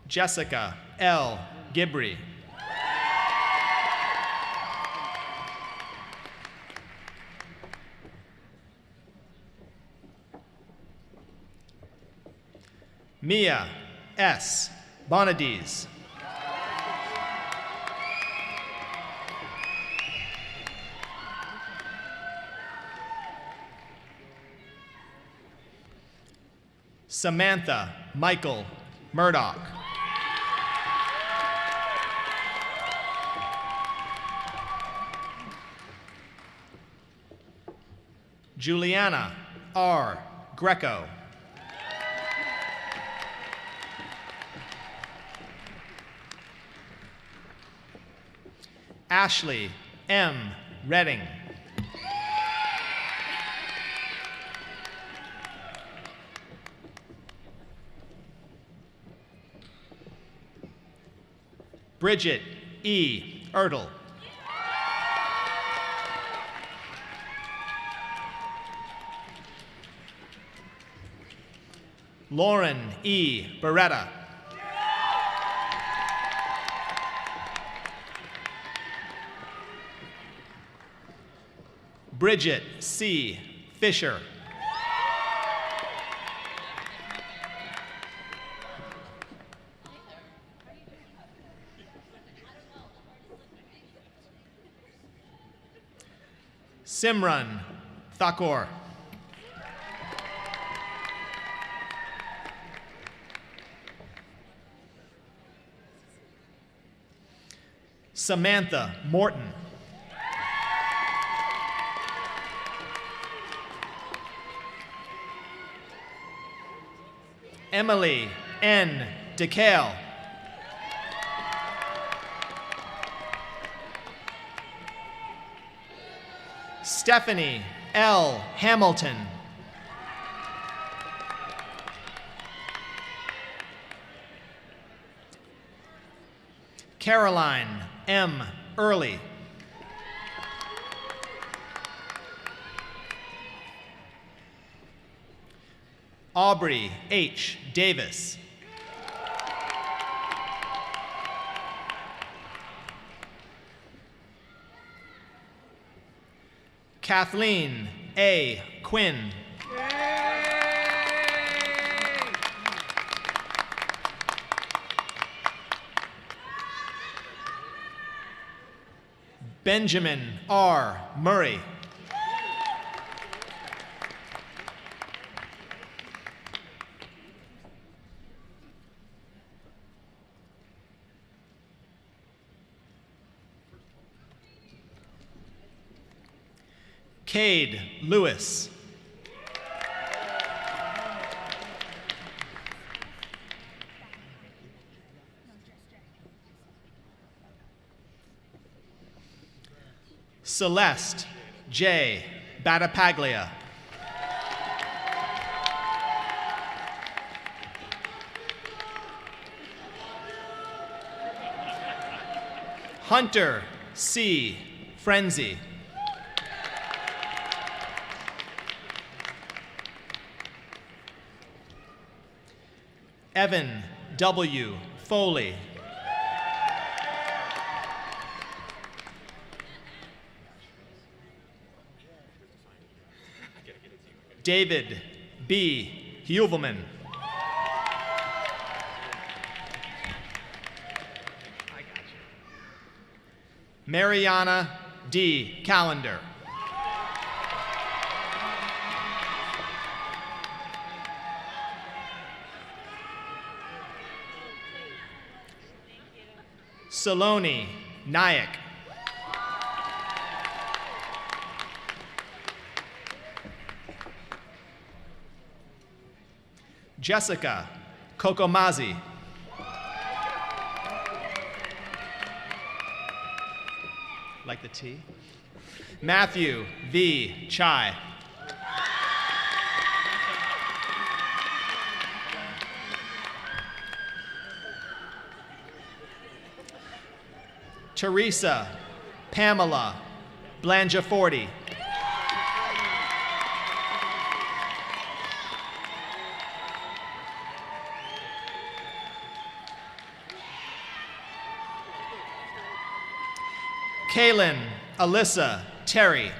Jessica L. Gibri. Mia S. Bonadies. Samantha Michael Murdoch. Juliana R. Greco. Ashley M. Redding. Bridget E. Ertl. Lauren E. Beretta. Bridget C. Fisher. Simran Thakur. Samantha Morton. Emily N. DeKale. Stephanie L. Hamilton. Caroline M. Early. Aubrey H. Davis. Kathleen A. Quinn. Benjamin R. Murray. Cade Lewis. Celeste J. Battapaglia. Hunter C. Frenzy. Evan W. Foley. David B. Huvelman. Mariana D. Callender. Saloni Nayak. Jessica Kokomazi. Like the tea. Matthew V. Chai. Teresa Pamela Blangiaforti. Kaylin Alyssa Terry.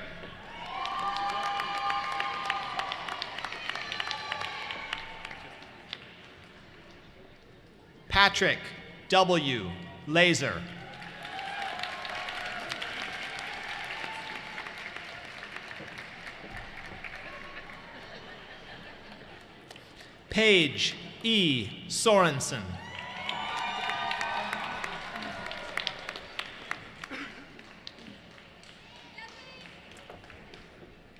Patrick W. Laser. Paige E. Sorensen.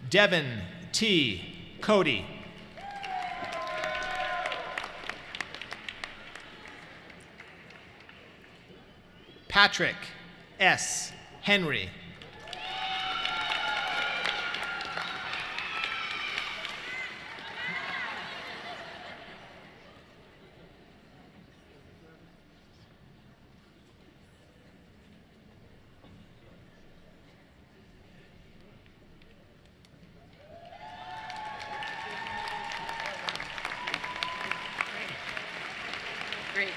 Devin T. Cody. Patrick S. Henry. Great.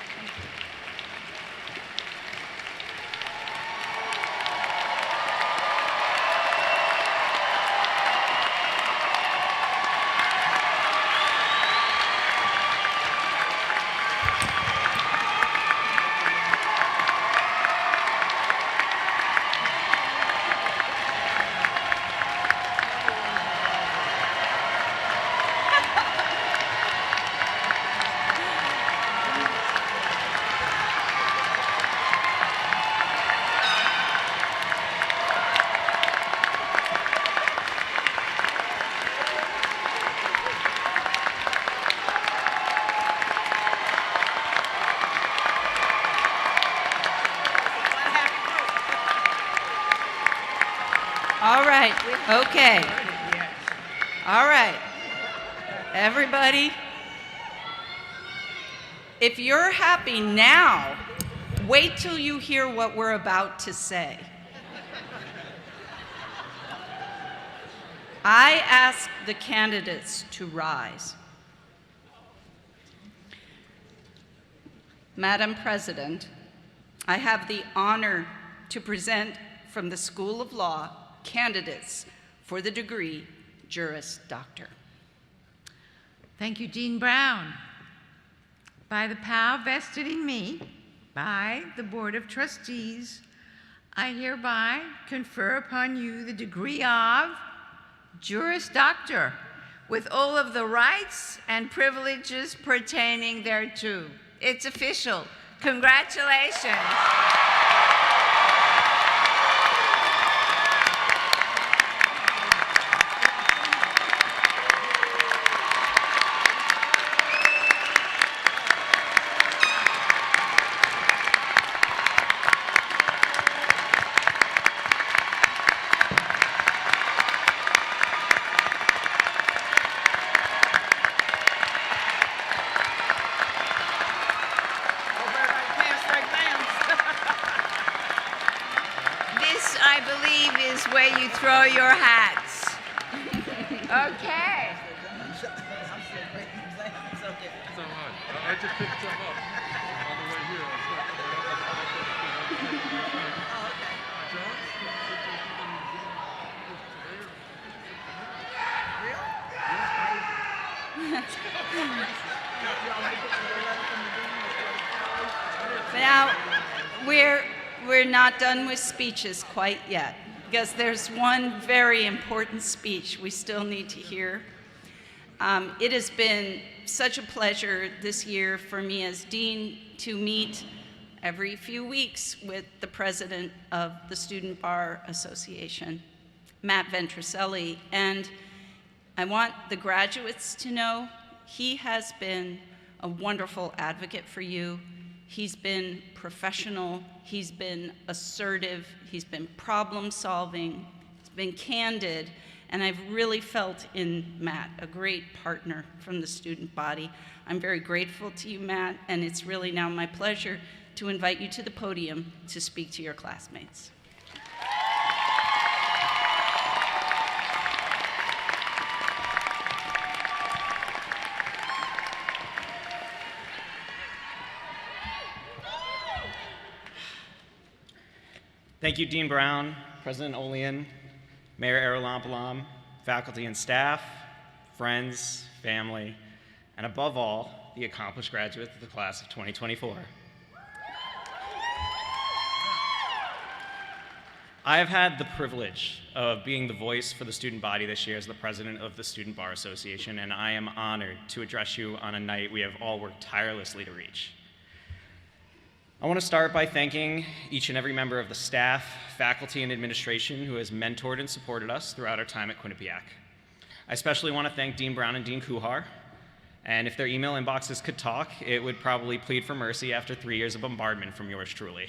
All right, okay. All right, everybody, if you're happy now, wait till you hear what we're about to say. I ask the candidates to rise. Madam President, I have the honor to present from the School of Law candidates for the degree Juris Doctor. Thank you, Dean Brown. By the power vested in me by the Board of Trustees, I hereby confer upon you the degree of Juris Doctor with all of the rights and privileges pertaining thereto. It's official. Congratulations. I believe, is where you throw your hats. Okay. I just picked some up on the way here. But now, we're not done with speeches quite yet, because there's one very important speech we still need to hear. It has been such a pleasure this year for me as dean to meet every few weeks with the president of the Student Bar Association, Matt Ventricelli. And I want the graduates to know he has been a wonderful advocate for you. He's been professional, he's been assertive, he's been problem solving, he's been candid, and I've really felt in Matt a great partner from the student body. I'm very grateful to you, Matt, and it's really now my pleasure to invite you to the podium to speak to your classmates. Thank you, Dean Brown, President Olian, Mayor Arulampalam, faculty and staff, friends, family, and above all, the accomplished graduates of the class of 2024. I have had the privilege of being the voice for the student body this year as the president of the Student Bar Association, and I am honored to address you on a night we have all worked tirelessly to reach. I want to start by thanking each and every member of the staff, faculty, and administration who has mentored and supported us throughout our time at Quinnipiac. I especially want to thank Dean Brown and Dean Kuhar, and if their email inboxes could talk, it would probably plead for mercy after 3 years of bombardment from yours truly.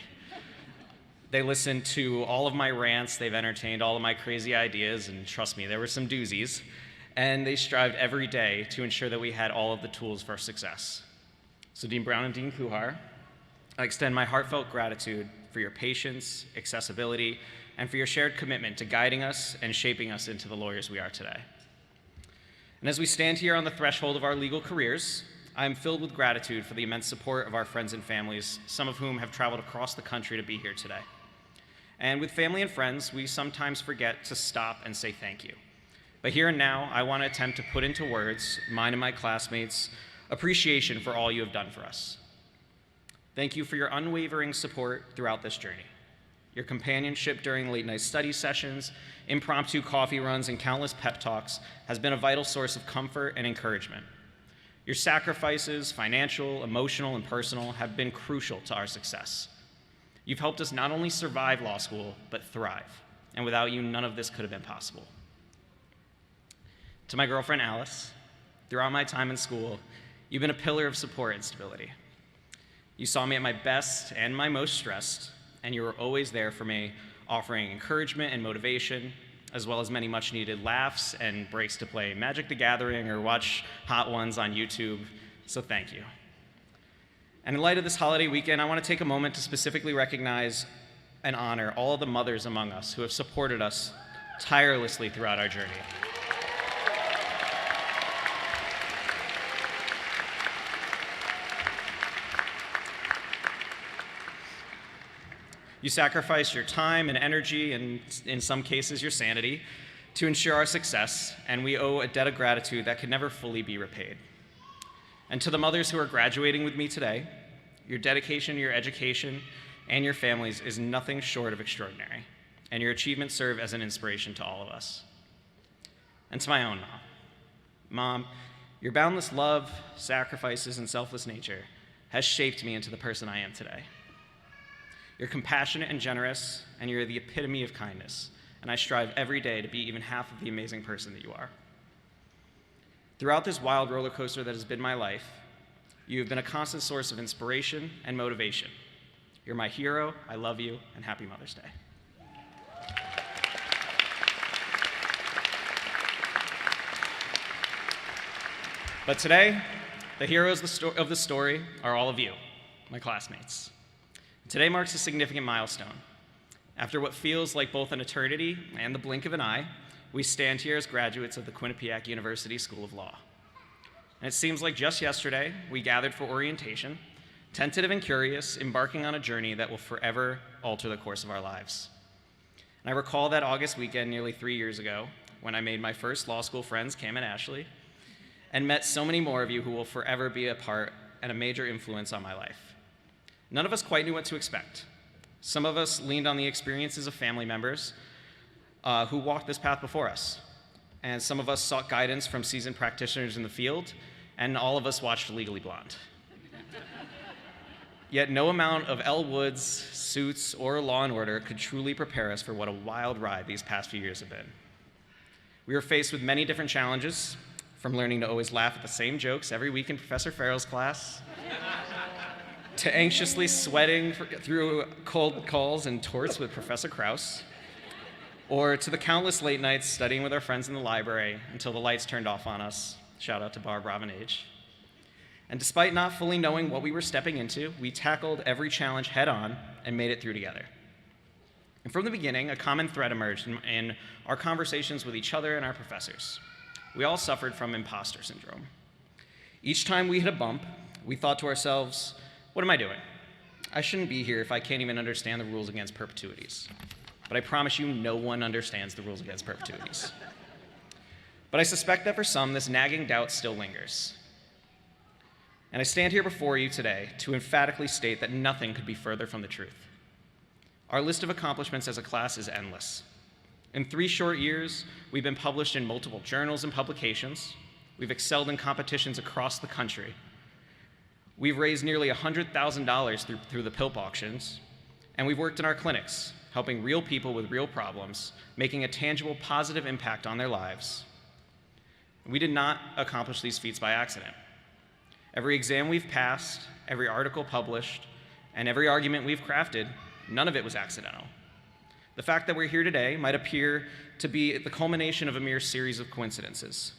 They listened to all of my rants, they've entertained all of my crazy ideas, and trust me, there were some doozies, and they strived every day to ensure that we had all of the tools for success. So Dean Brown and Dean Kuhar, I extend my heartfelt gratitude for your patience, accessibility, and for your shared commitment to guiding us and shaping us into the lawyers we are today. And as we stand here on the threshold of our legal careers, I am filled with gratitude for the immense support of our friends and families, some of whom have traveled across the country to be here today. And with family and friends, we sometimes forget to stop and say thank you. But here and now, I want to attempt to put into words, mine and my classmates' appreciation for all you have done for us. Thank you for your unwavering support throughout this journey. Your companionship during late night study sessions, impromptu coffee runs, and countless pep talks has been a vital source of comfort and encouragement. Your sacrifices, financial, emotional, and personal, have been crucial to our success. You've helped us not only survive law school, but thrive. And without you, none of this could have been possible. To my girlfriend, Alice, throughout my time in school, you've been a pillar of support and stability. You saw me at my best and my most stressed, and you were always there for me, offering encouragement and motivation, as well as many much-needed laughs and breaks to play Magic the Gathering or watch Hot Ones on YouTube, so thank you. And in light of this holiday weekend, I want to take a moment to specifically recognize and honor all of the mothers among us who have supported us tirelessly throughout our journey. You sacrificed your time and energy, and in some cases your sanity, to ensure our success, and we owe a debt of gratitude that can never fully be repaid. And to the mothers who are graduating with me today, your dedication to your education and your families is nothing short of extraordinary, and your achievements serve as an inspiration to all of us. And to my own mom. Mom, your boundless love, sacrifices, and selfless nature has shaped me into the person I am today. You're compassionate and generous, and you're the epitome of kindness, and I strive every day to be even half of the amazing person that you are. Throughout this wild roller coaster that has been my life, you have been a constant source of inspiration and motivation. You're my hero, I love you, and happy Mother's Day. But today, the heroes of the story are all of you, my classmates. Today marks a significant milestone. After what feels like both an eternity and the blink of an eye, we stand here as graduates of the Quinnipiac University School of Law. And it seems like just yesterday, we gathered for orientation, tentative and curious, embarking on a journey that will forever alter the course of our lives. And I recall that August weekend nearly 3 years ago, when I made my first law school friends, Cam and Ashley, and met so many more of you who will forever be a part and a major influence on my life. None of us quite knew what to expect. Some of us leaned on the experiences of family members who walked this path before us. And some of us sought guidance from seasoned practitioners in the field, and all of us watched Legally Blonde. Yet no amount of Elle Woods, Suits, or Law and Order could truly prepare us for what a wild ride these past few years have been. We were faced with many different challenges, from learning to always laugh at the same jokes every week in Professor Farrell's class, to anxiously sweating through cold calls and torts with Professor Krause, or to the countless late nights studying with our friends in the library until the lights turned off on us. Shout out to Barb Robinage. And despite not fully knowing what we were stepping into, we tackled every challenge head on and made it through together. And from the beginning, a common thread emerged in our conversations with each other and our professors. We all suffered from imposter syndrome. Each time we hit a bump, we thought to ourselves, what am I doing? I shouldn't be here if I can't even understand the rules against perpetuities. But I promise you, no one understands the rules against perpetuities. But I suspect that for some, this nagging doubt still lingers. And I stand here before you today to emphatically state that nothing could be further from the truth. Our list of accomplishments as a class is endless. In 3 short years, we've been published in multiple journals and publications. We've excelled in competitions across the country. We've raised nearly $100,000 through the PILP auctions. And we've worked in our clinics, helping real people with real problems, making a tangible, positive impact on their lives. We did not accomplish these feats by accident. Every exam we've passed, every article published, and every argument we've crafted, none of it was accidental. The fact that we're here today might appear to be the culmination of a mere series of coincidences.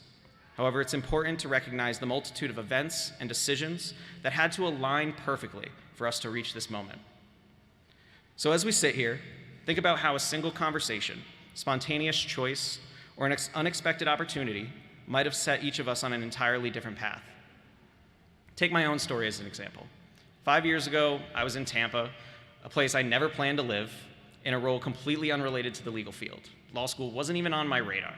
However, it's important to recognize the multitude of events and decisions that had to align perfectly for us to reach this moment. So as we sit here, think about how a single conversation, spontaneous choice, or an unexpected opportunity might have set each of us on an entirely different path. Take my own story as an example. 5 years ago, I was in Tampa, a place I never planned to live, in a role completely unrelated to the legal field. Law school wasn't even on my radar.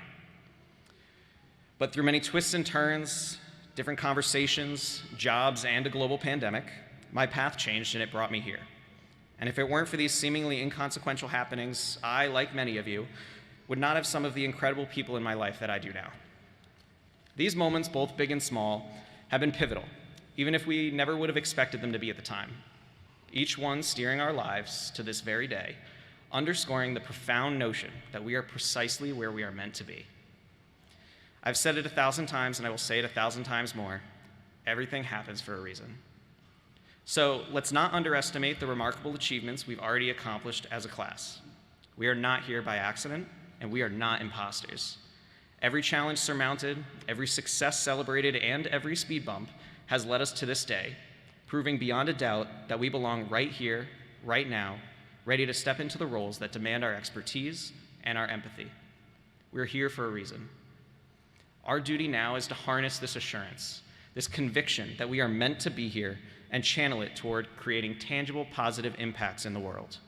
But through many twists and turns, different conversations, jobs, and a global pandemic, my path changed and it brought me here. And if it weren't for these seemingly inconsequential happenings, I, like many of you, would not have some of the incredible people in my life that I do now. These moments, both big and small, have been pivotal, even if we never would have expected them to be at the time. Each one steering our lives to this very day, underscoring the profound notion that we are precisely where we are meant to be. I've said it 1,000 times, and I will say it 1,000 times more. Everything happens for a reason. So let's not underestimate the remarkable achievements we've already accomplished as a class. We are not here by accident, and we are not imposters. Every challenge surmounted, every success celebrated, and every speed bump has led us to this day, proving beyond a doubt that we belong right here, right now, ready to step into the roles that demand our expertise and our empathy. We're here for a reason. Our duty now is to harness this assurance, this conviction that we are meant to be here, and channel it toward creating tangible, positive impacts in the world.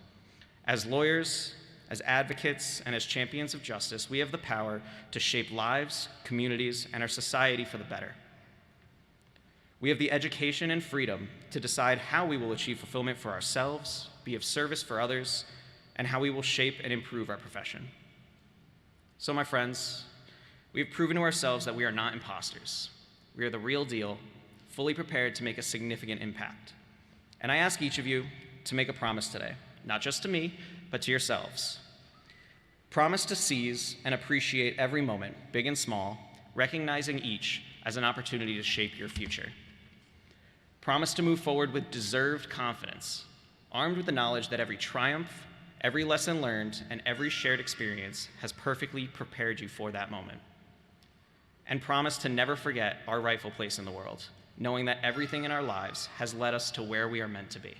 As lawyers, as advocates, and as champions of justice, we have the power to shape lives, communities, and our society for the better. We have the education and freedom to decide how we will achieve fulfillment for ourselves, be of service for others, and how we will shape and improve our profession. So, my friends, we have proven to ourselves that we are not imposters. We are the real deal, fully prepared to make a significant impact. And I ask each of you to make a promise today, not just to me, but to yourselves. Promise to seize and appreciate every moment, big and small, recognizing each as an opportunity to shape your future. Promise to move forward with deserved confidence, armed with the knowledge that every triumph, every lesson learned, and every shared experience has perfectly prepared you for that moment. And promise to never forget our rightful place in the world, knowing that everything in our lives has led us to where we are meant to be.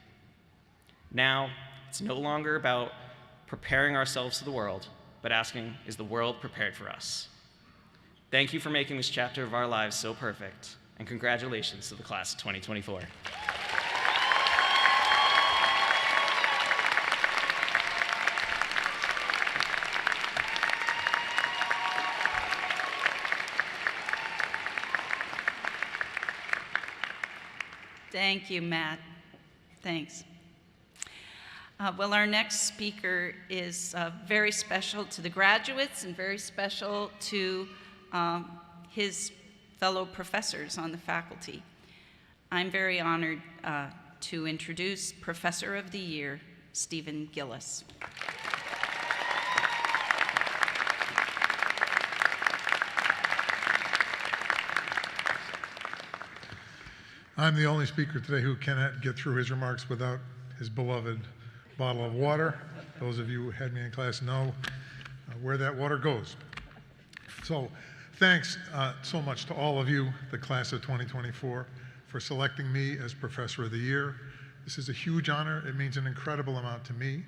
Now, it's no longer about preparing ourselves for the world, but asking, is the world prepared for us? Thank you for making this chapter of our lives so perfect, and congratulations to the class of 2024. Thank you, Matt. Thanks. Well, our next speaker is very special to the graduates and very special to his fellow professors on the faculty. I'm very honored to introduce Professor of the Year, Stephen Gillis. I'm the only speaker today who cannot get through his remarks without his beloved bottle of water. Those of you who had me in class know where that water goes. So thanks so much to all of you, the class of 2024, for selecting me as Professor of the Year. This is a huge honor. It means an incredible amount to me,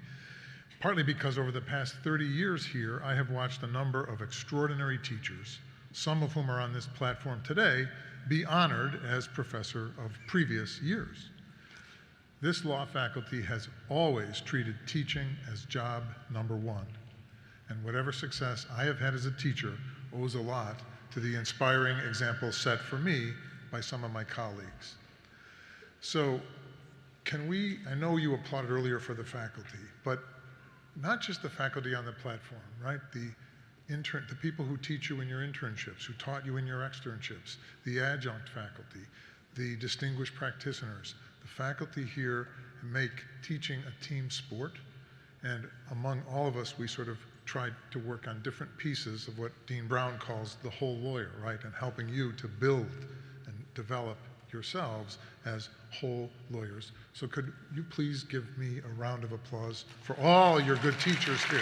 partly because over the past 30 years here, I have watched a number of extraordinary teachers, some of whom are on this platform today, be honored as professor of previous years. This law faculty has always treated teaching as job number one, and whatever success I have had as a teacher owes a lot to the inspiring example set for me by some of my colleagues. So I know you applauded earlier for the faculty, but not just the faculty on the platform, right? The people who teach you in your internships, who taught you in your externships, the adjunct faculty, the distinguished practitioners, the faculty here make teaching a team sport. And among all of us, we sort of tried to work on different pieces of what Dean Brown calls the whole lawyer, right? And helping you to build and develop yourselves as whole lawyers. So could you please give me a round of applause for all your good teachers here.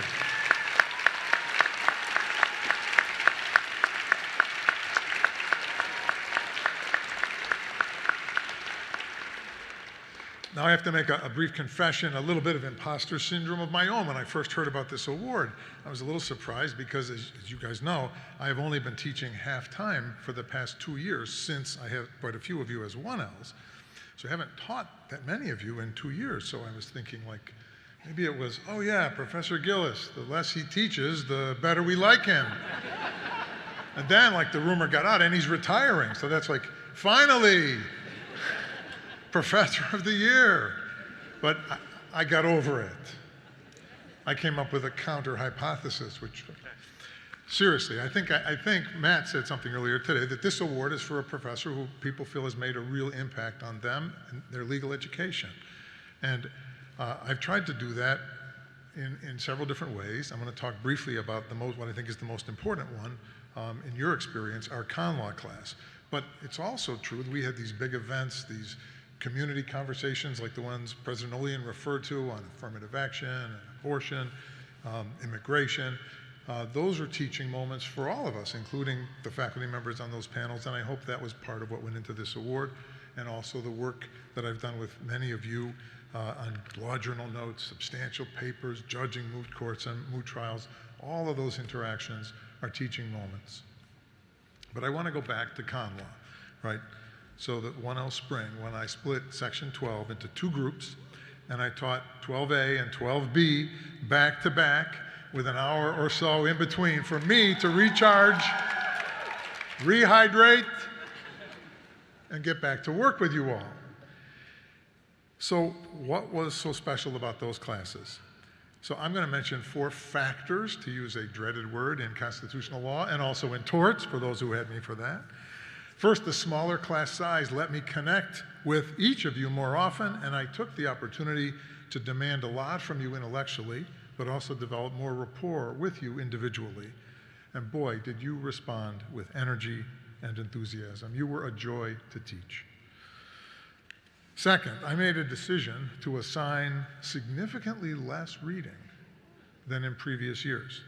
Now I have to make a brief confession, a little bit of imposter syndrome of my own. When I first heard about this award, I was a little surprised because, as you guys know, I have only been teaching half-time for the past 2 years since I have quite a few of you as 1Ls. So I haven't taught that many of you in 2 years. So I was thinking, like, maybe it was, oh yeah, Professor Gillis, the less he teaches, the better we like him. And then, like, the rumor got out and he's retiring. So that's like, finally, Professor of the Year. But I got over it. I came up with a counter hypothesis, which, seriously, I think Matt said something earlier today, that this award is for a professor who people feel has made a real impact on them and their legal education. And I've tried to do that in several different ways. I'm going to talk briefly about what I think is the most important one in your experience, our con law class. But it's also true that we had these big events, these community conversations like the ones President Olean referred to on affirmative action, and abortion, immigration. Those are teaching moments for all of us, including the faculty members on those panels, and I hope that was part of what went into this award, and also the work that I've done with many of you on law journal notes, substantial papers, judging moot courts and moot trials. All of those interactions are teaching moments. But I want to go back to con law, right? So that 1L spring, when I split section 12 into 2 groups, and I taught 12A and 12B back to back with an hour or so in between for me to recharge, rehydrate, and get back to work with you all. So what was so special about those classes? So I'm going to mention 4 factors, to use a dreaded word in constitutional law and also in torts, for those who had me for that. First, the smaller class size let me connect with each of you more often, and I took the opportunity to demand a lot from you intellectually, but also develop more rapport with you individually. And boy, did you respond with energy and enthusiasm. You were a joy to teach. Second, I made a decision to assign significantly less reading than in previous years.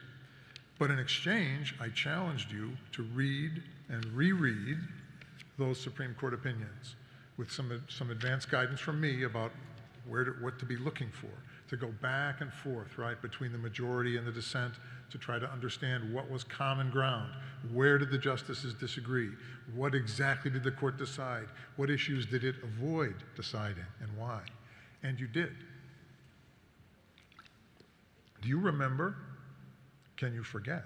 But in exchange, I challenged you to read and reread those Supreme Court opinions with some advanced guidance from me about what to be looking for, to go back and forth, right, between the majority and the dissent to try to understand what was common ground, where did the justices disagree, what exactly did the court decide, what issues did it avoid deciding, and why. And you did. Do you remember, can you forget,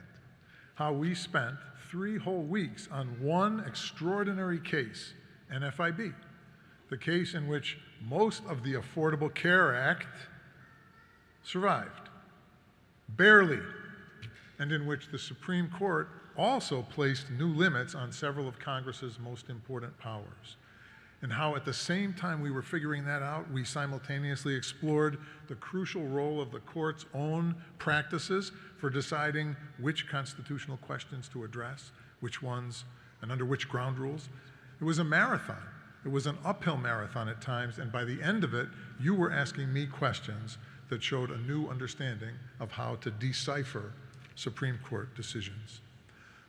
how we spent 3 whole weeks on one extraordinary case, NFIB, the case in which most of the Affordable Care Act survived, barely, and in which the Supreme Court also placed new limits on several of Congress's most important powers. and how at the same time we were figuring that out, we simultaneously explored the crucial role of the court's own practices for deciding which constitutional questions to address, which ones, and under which ground rules. It was a marathon. It was an uphill marathon at times, and by the end of it, you were asking me questions that showed a new understanding of how to decipher Supreme Court decisions.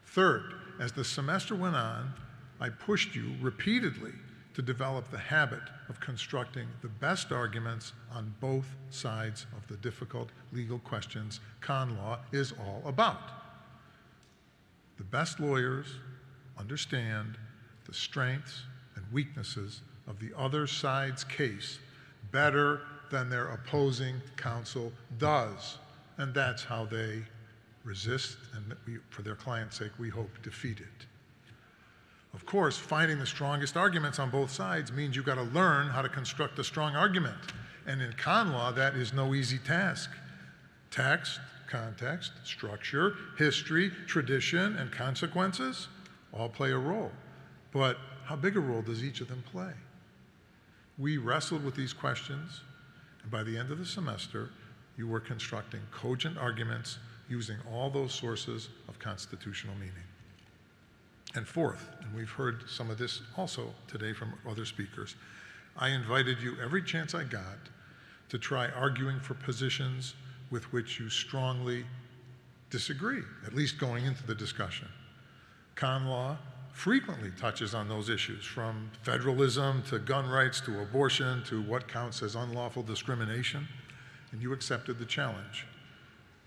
Third, as the semester went on, I pushed you repeatedly to develop the habit of constructing the best arguments on both sides of the difficult legal questions con law is all about. The best lawyers understand the strengths and weaknesses of the other side's case better than their opposing counsel does. And that's how they resist and, for their client's sake, we hope, defeat it. Of course, finding the strongest arguments on both sides means you've got to learn how to construct a strong argument. And in con law, that is no easy task. Text, context, structure, history, tradition, and consequences all play a role. But how big a role does each of them play? We wrestled with these questions, and by the end of the semester, you were constructing cogent arguments using all those sources of constitutional meaning. And fourth, and we've heard some of this also today from other speakers, I invited you every chance I got to try arguing for positions with which you strongly disagree, at least going into the discussion. Con law frequently touches on those issues, from federalism to gun rights to abortion to what counts as unlawful discrimination, and you accepted the challenge.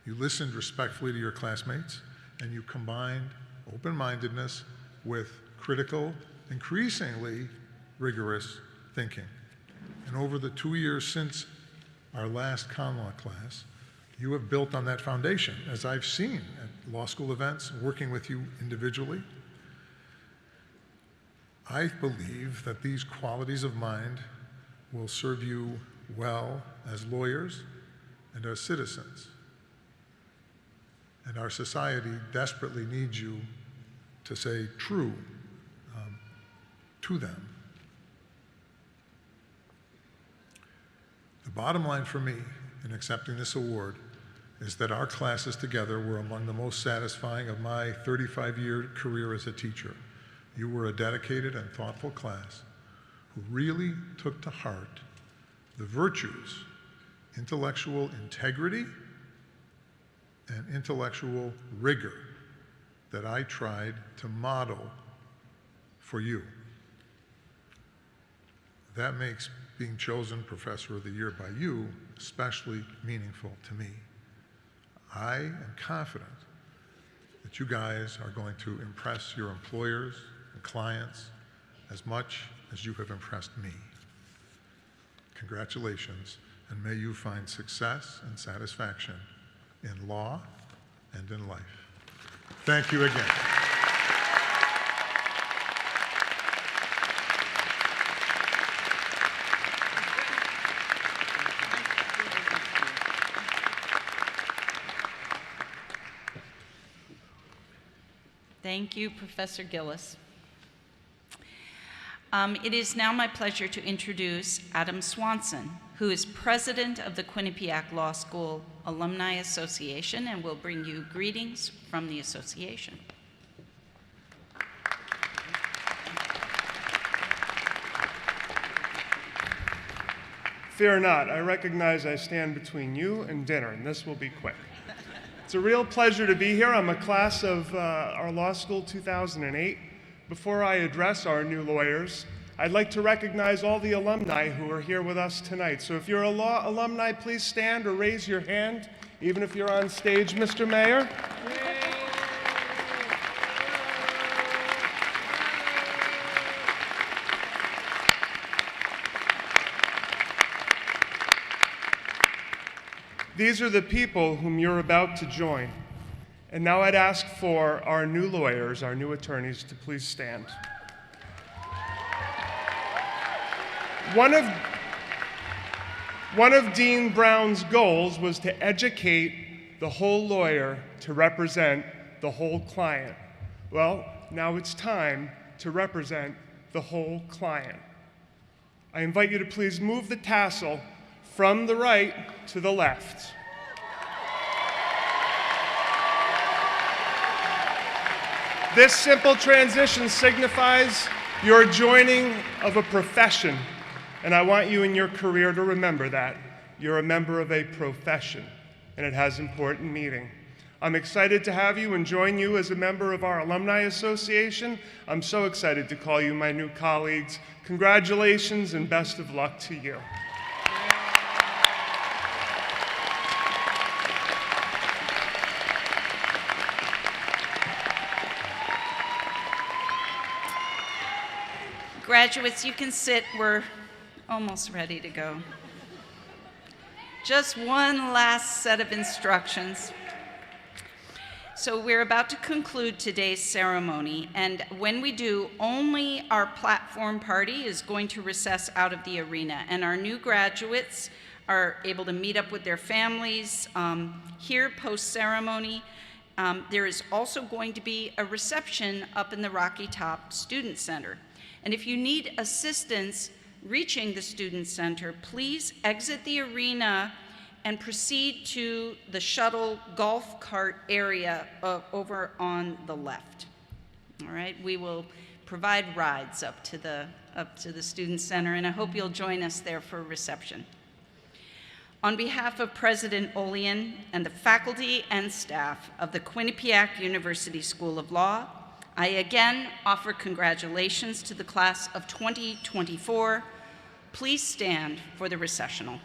You listened respectfully to your classmates, and you combined open-mindedness with critical, increasingly rigorous thinking. And over the 2 years since our last con law class, you have built on that foundation, as I've seen at law school events, working with you individually. I believe that these qualities of mind will serve you well as lawyers and as citizens. And our society desperately needs you to say true to them. The bottom line for me in accepting this award is that our classes together were among the most satisfying of my 35-year career as a teacher. You were a dedicated and thoughtful class who really took to heart the virtues, intellectual integrity, and intellectual rigor that I tried to model for you. That makes being chosen Professor of the Year by you especially meaningful to me. I am confident that you guys are going to impress your employers and clients as much as you have impressed me. Congratulations, and may you find success and satisfaction in law and in life. Thank you again. Thank you, Professor Gillis. It is now my pleasure to introduce Adam Swanson, who is president of the Quinnipiac Law School Alumni Association and will bring you greetings from the association. Fear not, I recognize I stand between you and dinner, and this will be quick. It's a real pleasure to be here. I'm a class of our law school 2008. Before I address our new lawyers, I'd like to recognize all the alumni who are here with us tonight. So if you're a law alumni, please stand or raise your hand, even if you're on stage, Mr. Mayor. These are the people whom you're about to join. And now I'd ask for our new lawyers, our new attorneys, to please stand. One of Dean Brown's goals was to educate the whole lawyer to represent the whole client. Well, now it's time to represent the whole client. I invite you to please move the tassel from the right to the left. This simple transition signifies your joining of a profession, and I want you in your career to remember that. You're a member of a profession, and it has important meaning. I'm excited to have you and join you as a member of our Alumni Association. I'm so excited to call you my new colleagues. Congratulations and best of luck to you. Graduates, you can sit. We're almost ready to go. Just one last set of instructions. So we're about to conclude today's ceremony, and when we do, only our platform party is going to recess out of the arena, and our new graduates are able to meet up with their families here post-ceremony. There is also going to be a reception up in the Rocky Top Student Center. And if you need assistance reaching the Student Center, please exit the arena and proceed to the shuttle golf cart area over on the left. All right, we will provide rides up to the Student Center, and I hope you'll join us there for a reception. On behalf of President Olian and the faculty and staff of the Quinnipiac University School of Law, I again offer congratulations to the class of 2024. Please stand for the recessional.